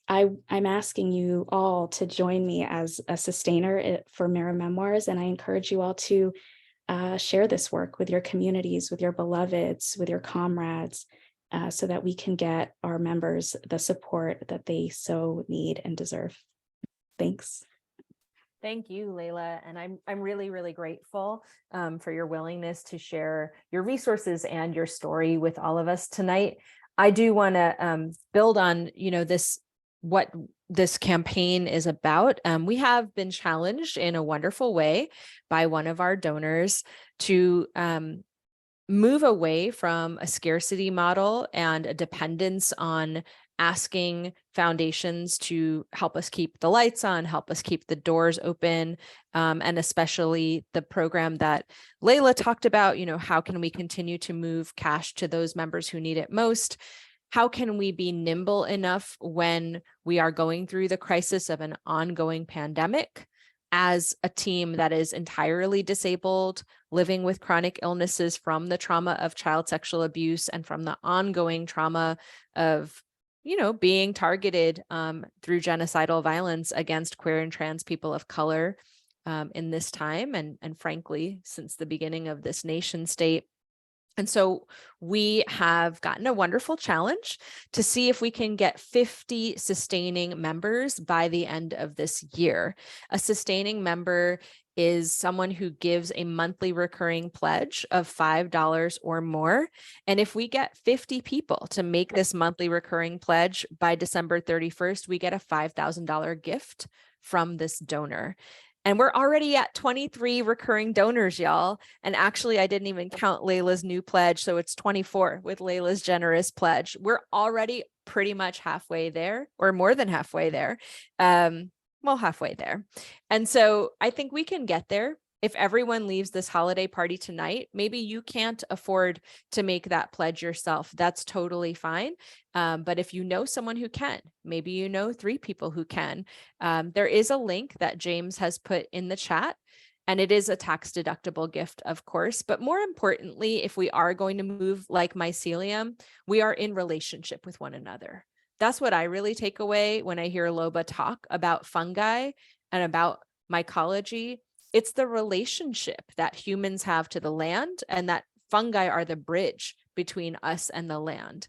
I'm asking you all to join me as a sustainer for Mirror Memoirs. And I encourage you all to share this work with your communities, with your beloveds, with your comrades, so that we can get our members the support that they so need and deserve. Thanks. Thank you, Layla. And I'm really, really grateful for your willingness to share your resources and your story with all of us tonight. I do want to build on, what this campaign is about. We have been challenged in a wonderful way by one of our donors to move away from a scarcity model and a dependence on asking foundations to help us keep the lights on, help us keep the doors open, and especially the program that Layla talked about, how can we continue to move cash to those members who need it most? How can we be nimble enough when we are going through the crisis of an ongoing pandemic as a team that is entirely disabled, living with chronic illnesses from the trauma of child sexual abuse and from the ongoing trauma of, being targeted through genocidal violence against queer and trans people of color in this time and frankly, since the beginning of this nation state. And so we have gotten a wonderful challenge to see if we can get 50 sustaining members by the end of this year. A sustaining member is someone who gives a monthly recurring pledge of $5 or more. And if we get 50 people to make this monthly recurring pledge by December 31st, we get a $5,000 gift from this donor. And we're already at 23 recurring donors, y'all. And actually, I didn't even count Layla's new pledge. So it's 24 with Layla's generous pledge. We're already pretty much halfway there, or more than halfway there. Halfway there. And so I think we can get there. If everyone leaves this holiday party tonight, maybe you can't afford to make that pledge yourself. That's totally fine. But if you know someone who can, maybe you know 3 people who can, there is a link that James has put in the chat, and it is a tax deductible gift, of course. But more importantly, if we are going to move like mycelium, we are in relationship with one another. That's what I really take away when I hear Loba talk about fungi and about mycology. It's the relationship that humans have to the land, and that fungi are the bridge between us and the land.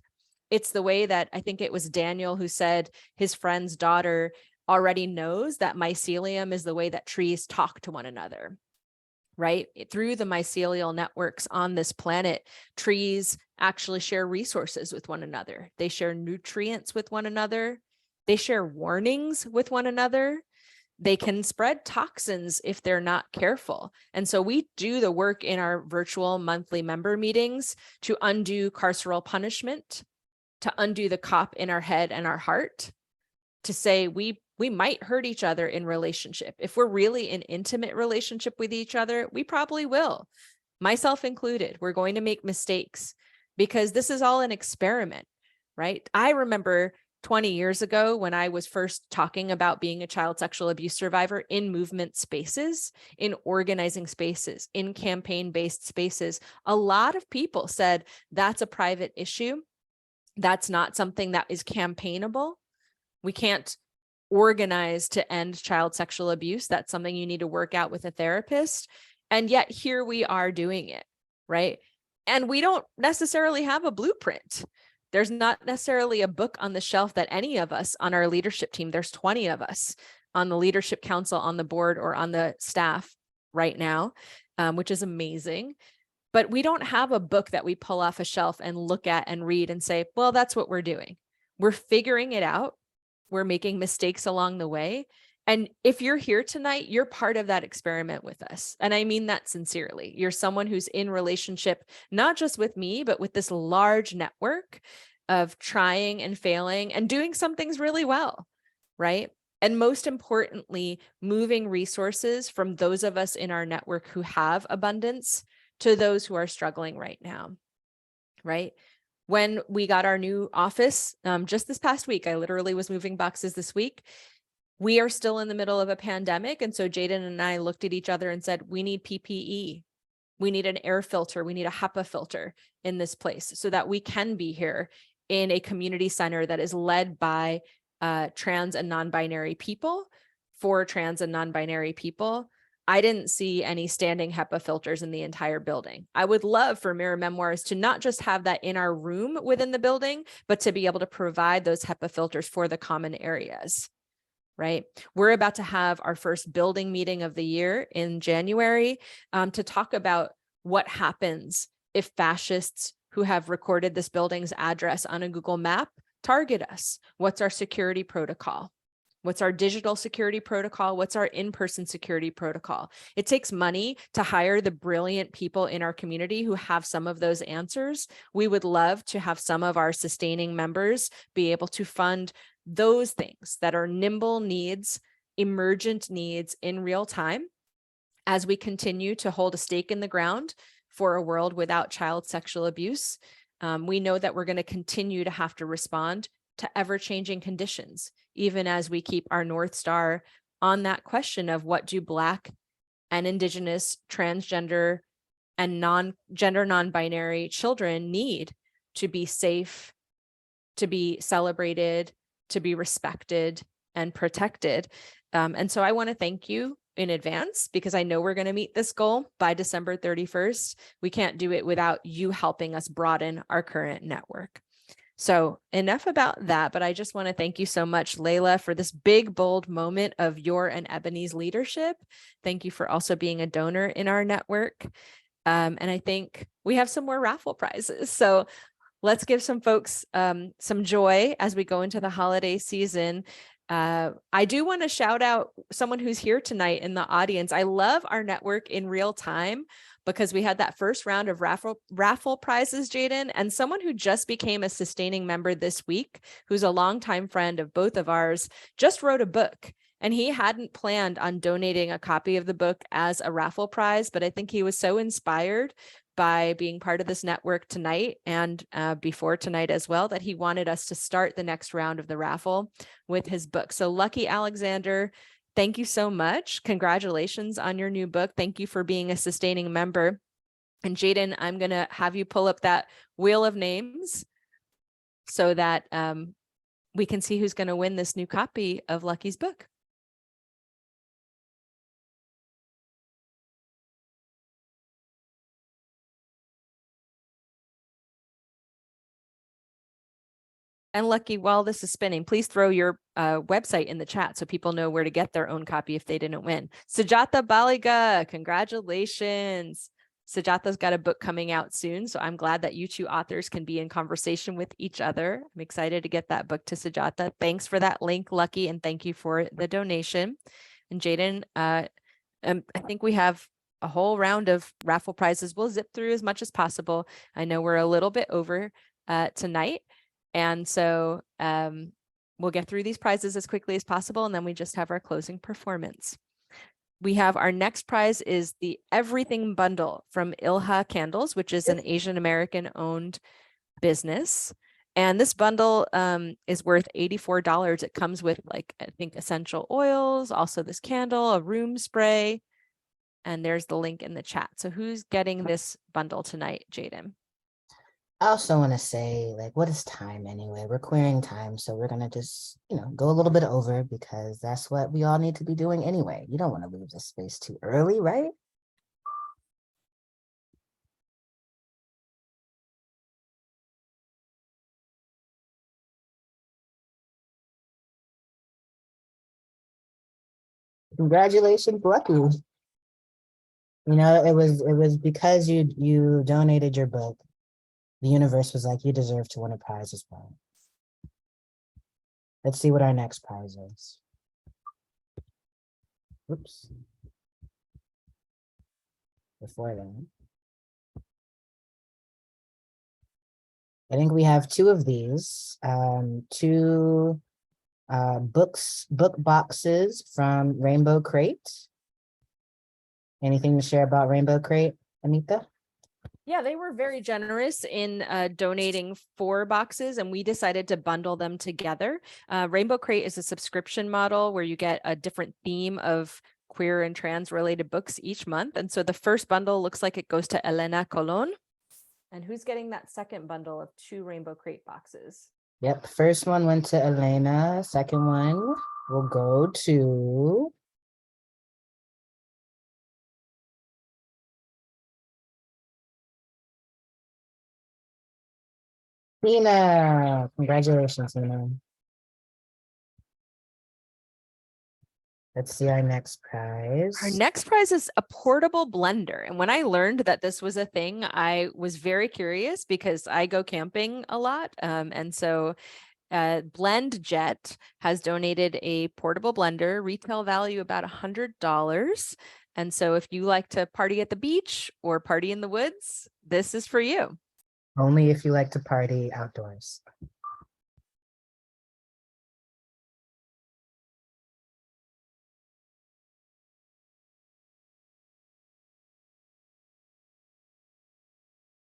It's the way that I think it was Daniel who said his friend's daughter already knows that mycelium is the way that trees talk to one another, right? Through the mycelial networks on this planet, trees actually share resources with one another. They share nutrients with one another. They share warnings with one another. They can spread toxins if they're not careful. And so we do the work in our virtual monthly member meetings to undo carceral punishment, to undo the cop in our head and our heart, to say we might hurt each other in relationship. If we're really in intimate relationship with each other, we probably will, myself included. We're going to make mistakes because this is all an experiment, right? I remember 20 years ago when I was first talking about being a child sexual abuse survivor in movement spaces, in organizing spaces, in campaign-based spaces, a lot of people said that's a private issue. That's not something that is campaignable. We can't organize to end child sexual abuse. That's something you need to work out with a therapist. And yet here we are doing it, right? And we don't necessarily have a blueprint. There's not necessarily a book on the shelf that any of us on our leadership team, there's 20 of us on the leadership council, on the board, or on the staff right now, which is amazing. But we don't have a book that we pull off a shelf and look at and read and say, well, that's what we're doing. We're figuring it out. We're making mistakes along the way. And if you're here tonight, you're part of that experiment with us. And I mean that sincerely. You're someone who's in relationship, not just with me, but with this large network of trying and failing and doing some things really well, right? And most importantly, moving resources from those of us in our network who have abundance to those who are struggling right now, right? When we got our new office, just this past week, I literally was moving boxes this week. We are still in the middle of a pandemic. And so Jaden and I looked at each other and said, we need PPE. We need an air filter. We need a HEPA filter in this place so that we can be here in a community center that is led by trans and non-binary people, for trans and non-binary people. I didn't see any standing HEPA filters in the entire building. I would love for Mirror Memoirs to not just have that in our room within the building, but to be able to provide those HEPA filters for the common areas, right? We're about to have our first building meeting of the year in January to talk about what happens if fascists who have recorded this building's address on a Google map target us. What's our security protocol? What's our digital security protocol? What's our in-person security protocol? It takes money to hire the brilliant people in our community who have some of those answers. We would love to have some of our sustaining members be able to fund those things that are nimble needs, emergent needs in real time as we continue to hold a stake in the ground for a world without child sexual abuse. We know that we're going to continue to have to respond to ever-changing conditions, even as we keep our North Star on that question of what do Black and Indigenous, transgender, and gender non-binary children need to be safe, to be celebrated, to be respected and protected. And so I want to thank you in advance because I know we're going to meet this goal by December 31st. We can't do it without you helping us broaden our current network. So enough about that, but I just want to thank you so much, Layla, for this big, bold moment of your and Ebony's leadership. Thank you for also being a donor in our network. And I think we have some more raffle prizes. So let's give some folks some joy as we go into the holiday season. I do want to shout out someone who's here tonight in the audience. I love our network in real time because we had that first round of raffle prizes, Jaden, and someone who just became a sustaining member this week, who's a longtime friend of both of ours, just wrote a book. And he hadn't planned on donating a copy of the book as a raffle prize, but I think he was so inspired by being part of this network tonight and before tonight as well, that he wanted us to start the next round of the raffle with his book. So Lucky Alexander, thank you so much. Congratulations on your new book. Thank you for being a sustaining member. And Jaden, I'm going to have you pull up that wheel of names so that we can see who's going to win this new copy of Lucky's book. And Lucky, while this is spinning, please throw your website in the chat so people know where to get their own copy if they didn't win. Sujata Baliga, congratulations. Sujata's got a book coming out soon, so I'm glad that you two authors can be in conversation with each other. I'm excited to get that book to Sujata. Thanks for that link, Lucky, and thank you for the donation. And Jaden, I think we have a whole round of raffle prizes. We'll zip through as much as possible. I know we're a little bit over tonight. And so we'll get through these prizes as quickly as possible. And then we just have our closing performance. We have our next prize is the Everything Bundle from Ilha Candles, which is an Asian American owned business. And this bundle is worth $84. It comes with, like, I think essential oils, also this candle, a room spray, and there's the link in the chat. So who's getting this bundle tonight, Jaden? I also want to say, like, what is time anyway? We're querying time, so we're gonna just, go a little bit over because that's what we all need to be doing anyway. You don't want to leave this space too early, right? Congratulations, Lucky. It was because you donated your book. The universe was like, you deserve to win a prize as well. Let's see what our next prize is. Oops. Before then, I think we have two of these, two book boxes from Rainbow Crate. Anything to share about Rainbow Crate, Anita? Yeah, they were very generous in donating 4 boxes, and we decided to bundle them together. Rainbow Crate is a subscription model where you get a different theme of queer and trans related books each month. And so the first bundle looks like it goes to Elena Colon. And who's getting that second bundle of 2 Rainbow Crate boxes? Yep, first one went to Elena. Second one will go to Tina. Congratulations, Tina. Let's see our next prize. Our next prize is a portable blender. And when I learned that this was a thing, I was very curious because I go camping a lot. And so Blend Jet has donated a portable blender, retail value about $100. And so if you like to party at the beach or party in the woods, this is for you. Only if you like to party outdoors.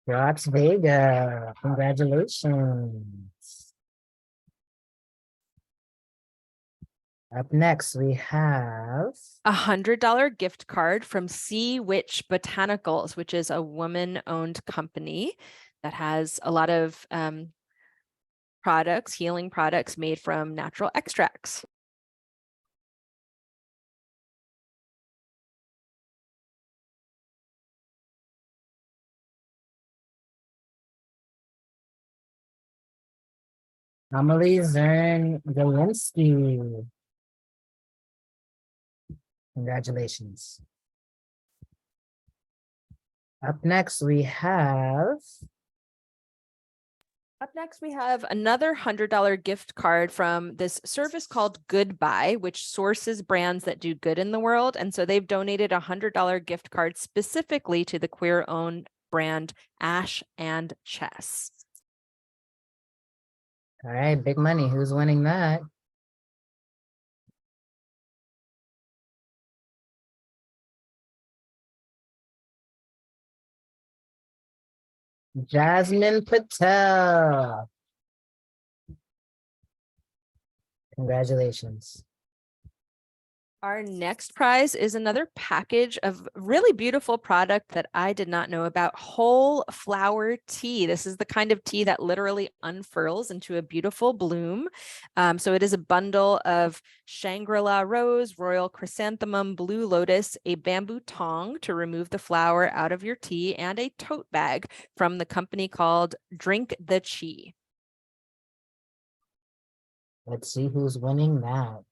Las Vegas, congratulations. Up next, we have $100 gift card from Sea Witch Botanicals, which is a woman-owned company that has a lot of products, healing products made from natural extracts. Amelie Zern-Galinsky. Congratulations. Up next, we have another $100 gift card from this service called Goodbye, which sources brands that do good in the world. And so they've donated a $100 gift card specifically to the queer-owned brand Ash and Chess. All right, big money. Who's winning that? Jasmine Patel. Congratulations. Our next prize is another package of really beautiful product that I did not know about, whole flower tea. This is the kind of tea that literally unfurls into a beautiful bloom. So it is a bundle of Shangri-La rose, royal chrysanthemum, blue lotus, a bamboo tong to remove the flower out of your tea, and a tote bag from the company called Drink the Chi. Let's see who's winning that.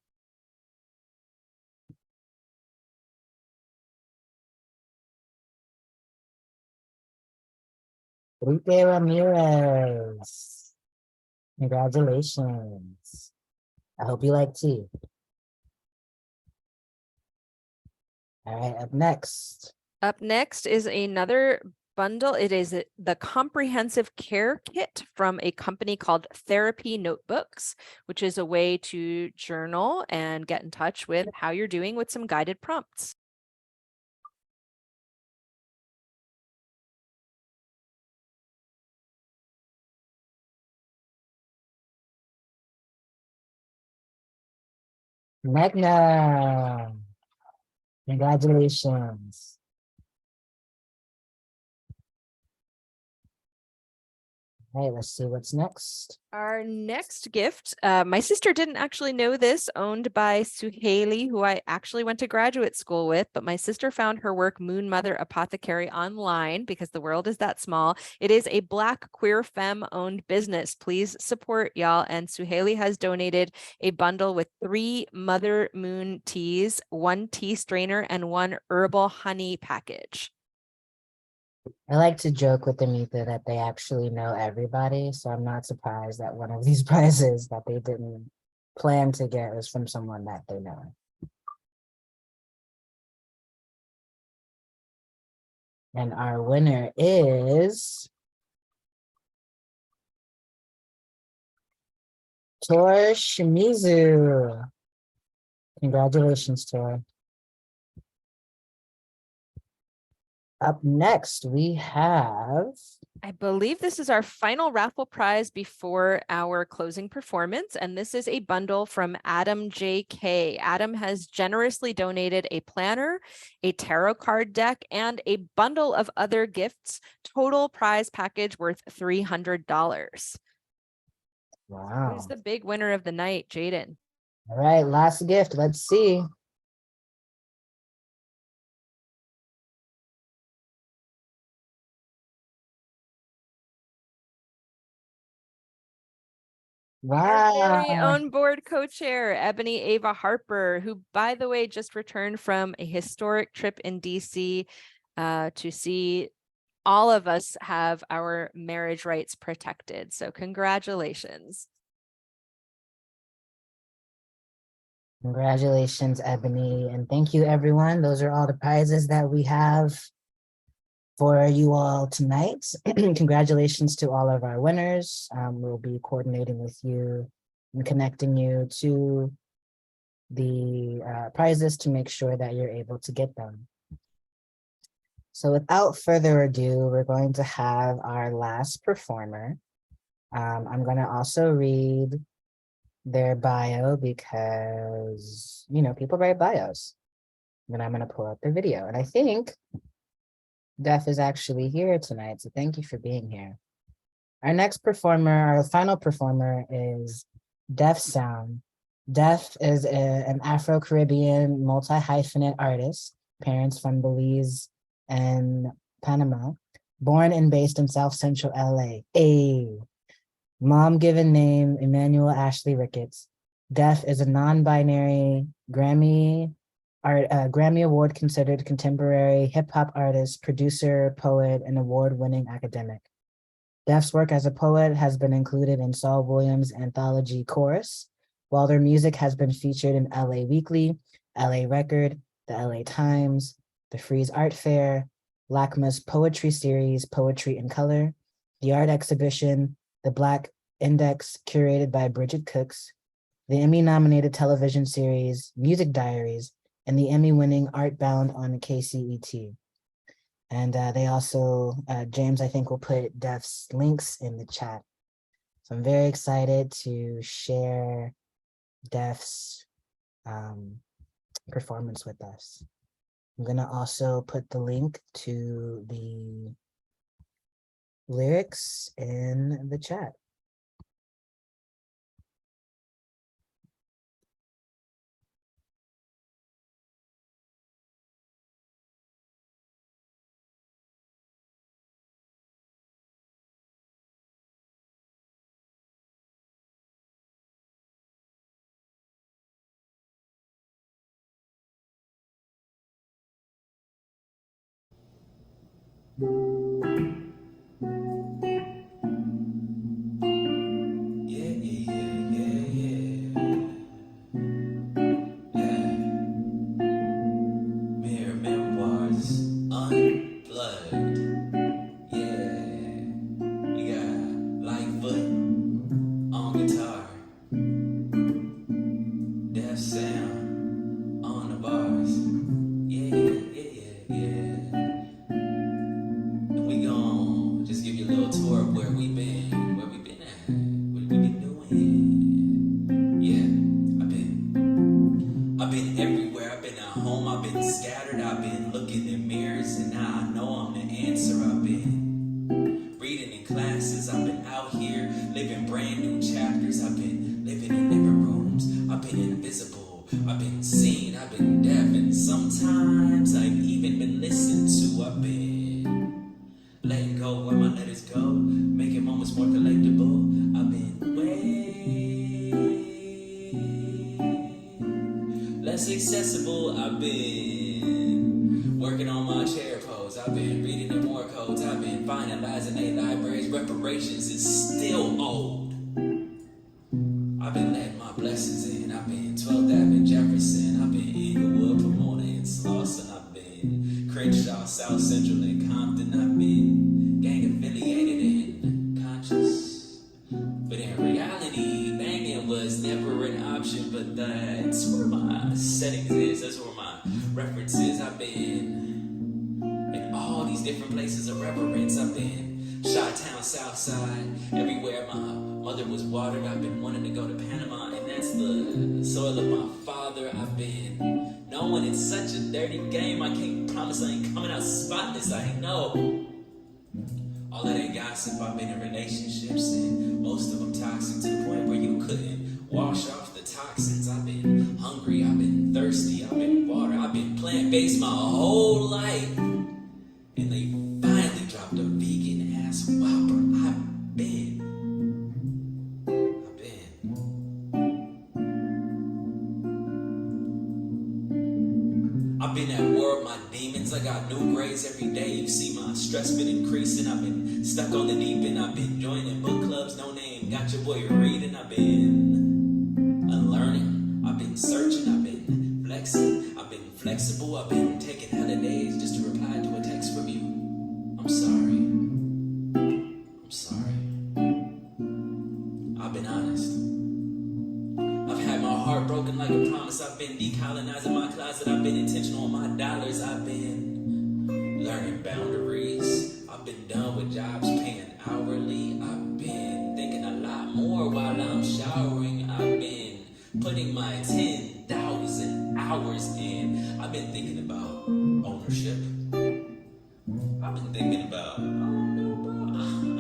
Felipe Ramirez. Congratulations. I hope you like tea. All right, up next. Up next is another bundle. It is the comprehensive care kit from a company called Therapy Notebooks, which is a way to journal and get in touch with how you're doing with some guided prompts. Magna, congratulations. All right, let's see what's next. Our next gift, my sister didn't actually know this, owned by Suhaili, who I actually went to graduate school with, but my sister found her work Moon Mother Apothecary online because the world is that small. It is a Black queer femme owned business. Please support y'all. And Suhaili has donated a bundle with 3 Mother Moon teas, 1 tea strainer, and 1 herbal honey package. I like to joke with Amita that they actually know everybody, so I'm not surprised that one of these prizes that they didn't plan to get was from someone that they know. And our winner is Tor Shimizu. Congratulations, Tor. Up next, we have... I believe this is our final raffle prize before our closing performance, and this is a bundle from Adam J.K. Adam has generously donated a planner, a tarot card deck, and a bundle of other gifts. Total prize package worth $300. Wow. Who's the big winner of the night, Jaden? All right, last gift. Let's see. Our very Wow. own board co-chair, Ebony Ava Harper, who, by the way, just returned from a historic trip in DC to see all of us have our marriage rights protected. So congratulations. Congratulations, Ebony. And thank you, everyone. Those are all the prizes that we have for you all tonight. Congratulations to all of our winners. We'll be coordinating with you and connecting you to the prizes to make sure that you're able to get them. So without further ado, we're going to have our last performer. I'm going to also read their bio because, you know, people write bios. Then I'm going to pull up their video. And I think Def is actually here tonight, so thank you for being here. Our next performer, our final performer is Def Sound. Def is an Afro-Caribbean multi-hyphenate artist, parents from Belize and Panama, born and based in South Central LA. Mom given name, Emmanuel Ashley Ricketts. Def is a non-binary Grammy Award considered contemporary hip hop artist, producer, poet, and award-winning academic. Def's work as a poet has been included in Saul Williams' anthology Chorus, while their music has been featured in LA Weekly, LA Record, the LA Times, the Frieze Art Fair, LACMA's poetry series, Poetry in Color, the art exhibition, The Black Index, curated by Bridget Cooks, the Emmy-nominated television series, Music Diaries, and the Emmy-winning Art Bound on KCET. And they also, James, I think, will put Def's links in the chat. So I'm very excited to share Def's performance with us. I'm gonna also put the link to the lyrics in the chat. been everywhere, I've been at home, I've been scattered, I've been looking in mirrors, and now I know I'm the answer. I've been reading in classes, I've been out here living brand new chapters, I've been living in living rooms, I've been invisible, I've been seen, I've been deaf, and sometimes I've even been listened to. I've been letting go where my letters go, making moments more collectible. I've been way less accessible. I've been working on my chair pose. I've been reading the more codes. I've been finalizing a library's reparations. It's still old. I've been letting my blessings in. I've been 12th Avenue Jefferson. I've been Inglewood, Pomona, and Slauson. I've been Crenshaw, South Central, and Compton. I've been gang affiliated and conscious. But in reality, banging was never an option. But that's where my settings is. That's where my reference is. I've been in all these different places of reverence. I've been Chi-Town, Southside, everywhere my mother was watered. I've been wanting to go to Panama, and that's the soil of my father. I've been knowing it's such a dirty game. I can't promise I ain't coming out spotless. I know all of that gossip. I've been in relationships, and most of them toxic to the point where you couldn't wash off the toxins. I've been hungry, I've been thirsty, I've been water, I've been plant-based my whole life, and they finally dropped a vegan ass whopper. I've been. I've been at war with my demons. I got new grades every day. You see my stress been increasing. I've been stuck on the deep end. I've been joining book clubs, no name. Got your boy reading. I've been unlearning. I've been searching. I've been flexing. I've been flexible. I've been taking hella days just to reply to a text from you. I'm sorry. I'm sorry. I've been honest. I've had my heart broken like a promise. I've been decolonizing my closet. I've been intentional with my dollars. I've been learning boundaries. I've been done with jobs paying hourly. I've been thinking a lot more while I'm showering. I've been putting my 10,000 hours in. I've been thinking about ownership. I've been thinking about, I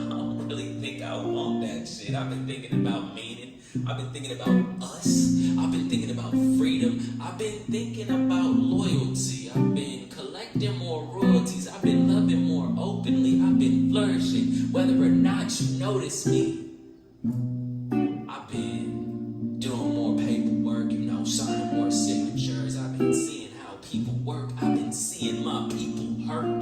don't really think I want that shit. I've been thinking about meaning. I've been thinking about us. I've been thinking about freedom. I've been thinking about loyalty. I've been collecting more royalties. I've been loving more openly. I've been flourishing, whether or not you notice me. I've been doing more paperwork, signing more signatures. I've been seeing how people work. I've been seeing my people hurt. I've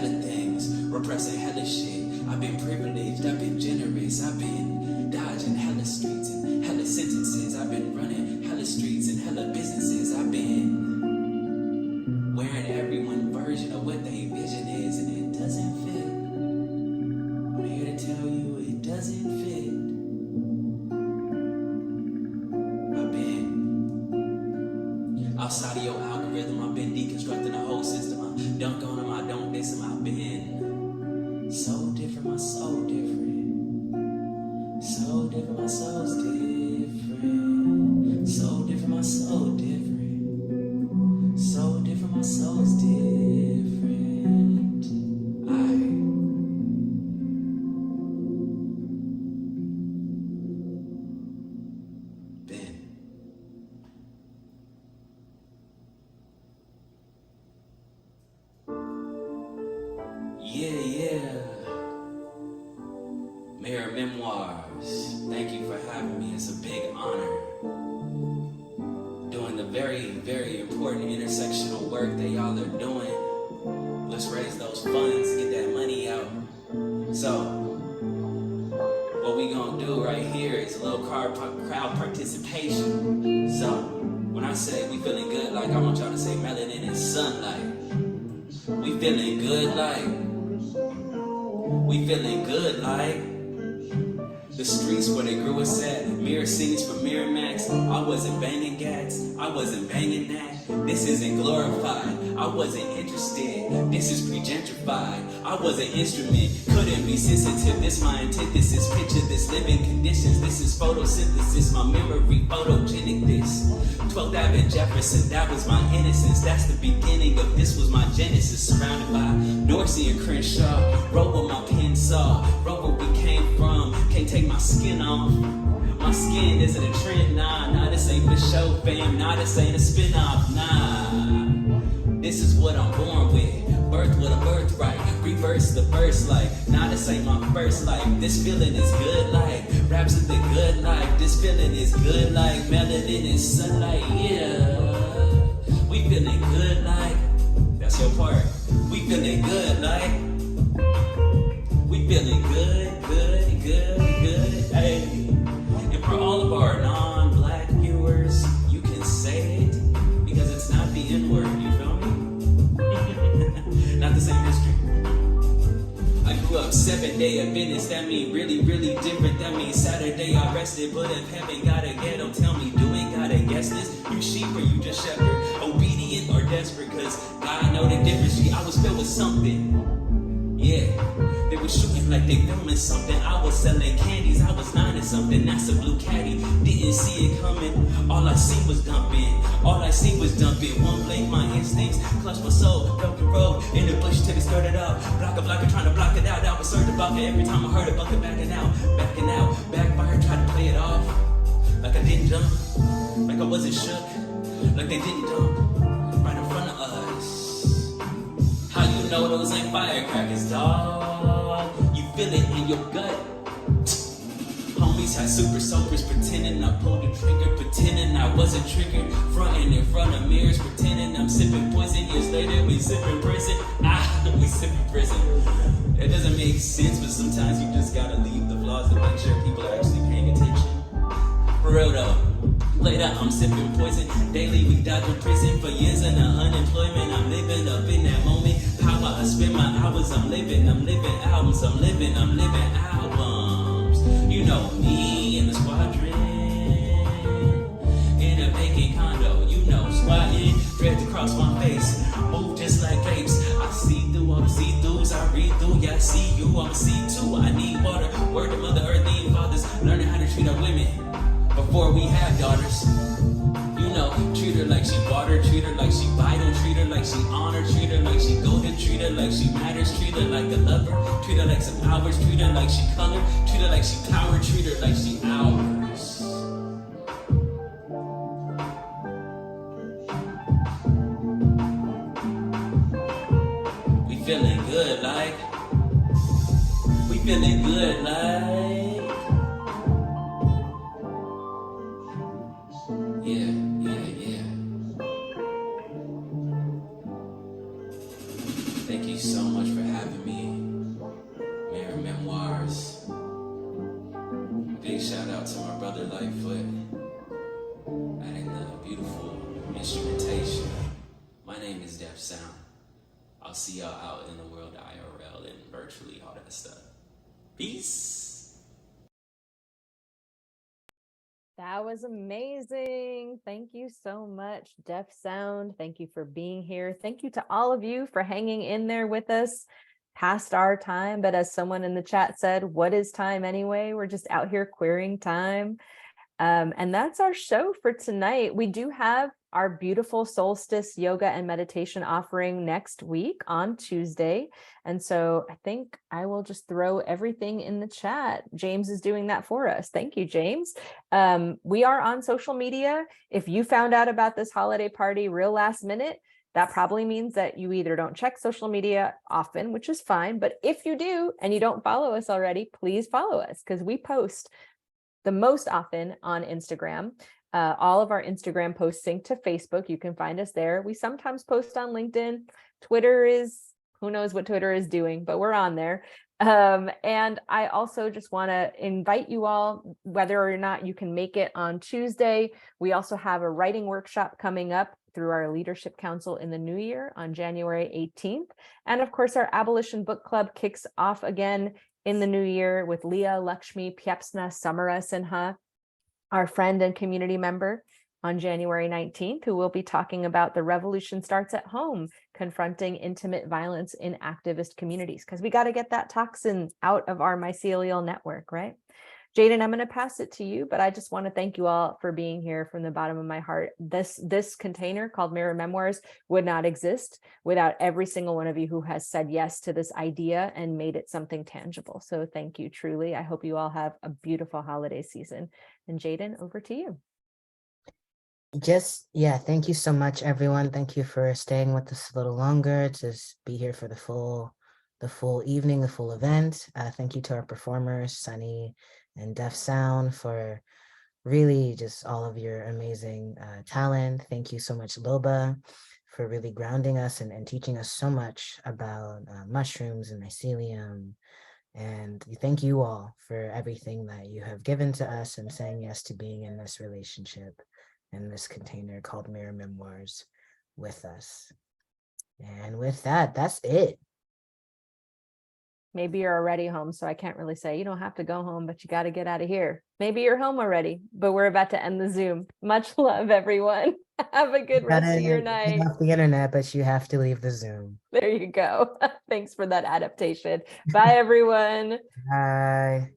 been repressing hella shit. I've been privileged, I've been generous, I've been dodging hella streets and hella sentences. I've been running hella streets and hella businesses. I've been wearing everyone version of what their vision is, and it doesn't fit. I'm here to tell you it doesn't fit. I've been outside of your algorithm. I've been deconstructing the whole system. I dunk on them, I don't diss them. I've been so different, my soul different. So different, my soul's different. So different, my soul different. So different, my soul's different. Been. Yeah. Memoirs. Thank you for having me. It's a big honor. Doing the very, very important intersectional work that y'all are doing. Let's raise those funds, get that money out. So, what we gonna do right here is a little crowd participation. So, when I say we feeling good, like I want y'all to say melanin and sunlight. We feeling good like. We feeling good like. The streets where they grew us at, mirror scenes for Mirror Max. I wasn't banging gats, I wasn't banging that. This isn't glorified, I wasn't interested. This is pre-gentrified, I was an instrument. Couldn't be sensitive, this my antithesis. Picture this living conditions, this is photosynthesis. My memory, photogenic this. 12th Avenue Jefferson, that was my innocence. That's the beginning of this was my genesis. Surrounded by Dorsey and Crenshaw. Wrote what my pen saw, wrote where we came from. Can't take my skin off. My skin isn't a trend, nah, this ain't for show, fam. Nah, this ain't a spin-off, nah. This is what I'm born with. Birth with a birthright. Reverse the verse like, nah, this ain't my first life. This feeling is good like, raps with the good life. This feeling is good like, melanin and sunlight, yeah. We feeling good like, that's your part. We feeling good like, we feeling good, good, good, good, hey. And for all of our non-black viewers, you can say it because it's not the N-word, you feel me? Not the same history. I grew up 7-day Adventist, that mean really, really different. That means Saturday I rested, but if heaven got a ghetto, tell me, do it gotta guess this? You sheep or you just shepherd? Obedient or desperate? Cause God know the difference. See, I was filled with something. Yeah, they were shooting like they filming something. I was selling candies, I was 9 or something. That's a blue caddy, didn't see it coming. All I seen was dumping, all I seen was dumping. One blame my instincts, clutch my soul, broke the road in the bush till it started out. Blocker, trying to block it out. I was certain about it every time I heard it, bucket backing out. Backfire, tried to play it off like I didn't jump, like I wasn't shook, like they didn't jump right in front of us. How you know those ain't firecrackers, dawg? You feel it in your gut. Homies had super soakers, pretending I pulled the trigger, pretending I wasn't triggered, fronting in front of mirrors, pretending I'm sipping poison. Years later, we sipping prison. We sipping prison. It doesn't make sense, but sometimes you just gotta leave the flaws to make sure people are actually paying attention. For real though. Later, I'm sipping poison. Daily, we died in prison for years and unemployment. I'm living up in that moment. Power, I spend my hours. I'm living albums. I'm living albums. You know me in the squadron, in a vacant condo. You know, squatting, dreads across my face, move just like vapes. I see through all the see-throughs. I read through. Yeah, I see you. I'm a see-too. I need water. Word of Mother Earth and fathers, learning how to treat our women before we have daughters. You know, treat her like she water, treat her like she vital, treat her like she honor, treat her like she golden, treat her like she matters, treat her like a lover, treat her like some hours, treat her like she color, treat her like she power, treat her like she ours. We feeling good like, we feeling good like. Yeah. Thank you so much for having me. Memoirs. Big shout out to my brother Lightfoot, adding the beautiful instrumentation. My name is Def Sound. I'll see y'all out in the world IRL and virtually all that stuff. Peace. That was amazing. Thank you so much, Def Sound. Thank you for being here. Thank you to all of you for hanging in there with us past our time. But as someone in the chat said, what is time anyway? We're just out here querying time. And that's our show for tonight. We do have our beautiful solstice yoga and meditation offering next week on Tuesday. And so I think I will just throw everything in the chat. James is doing that for us. Thank you, James. We are on social media. If you found out about this holiday party real last minute, that probably means that you either don't check social media often, which is fine. But if you do and you don't follow us already, please follow us because we post the most often on Instagram. All of our Instagram posts sync to Facebook. You can find us there. We sometimes post on LinkedIn. Twitter is, who knows what Twitter is doing, but we're on there. And I also just want to invite you all, whether or not you can make it on Tuesday, we also have a writing workshop coming up through our Leadership Council in the new year on January 18th. And of course, our Abolition Book Club kicks off again in the new year with Leah Lakshmi Pyapsna Samara Sinha, our friend and community member, on January 19th, who will be talking about the revolution starts at home, confronting intimate violence in activist communities, because we got to get that toxin out of our mycelial network, right? Jaden, I'm going to pass it to you, but I just want to thank you all for being here from the bottom of my heart. This container called Mirror Memoirs would not exist without every single one of you who has said yes to this idea and made it something tangible. So thank you, truly. I hope you all have a beautiful holiday season. And Jaden, over to you. Yeah, thank you so much, everyone. Thank you for staying with us a little longer to be here for the full evening, the full event. Thank you to our performers, Sonny and Deaf Sound, for really just all of your amazing talent. Thank you so much, Loba, for really grounding us and teaching us so much about mushrooms and mycelium. And thank you all for everything that you have given to us and saying yes to being in this relationship, in this container called Mirror Memoirs with us. And with that, that's it. Maybe you're already home, so I can't really say you don't have to go home, but you got to get out of here. Maybe you're home already, but we're about to end the Zoom. Much love, everyone. Have a good rest of your night. Get off the internet, but you have to leave the Zoom. There you go. Thanks for that adaptation. Bye, everyone. Bye.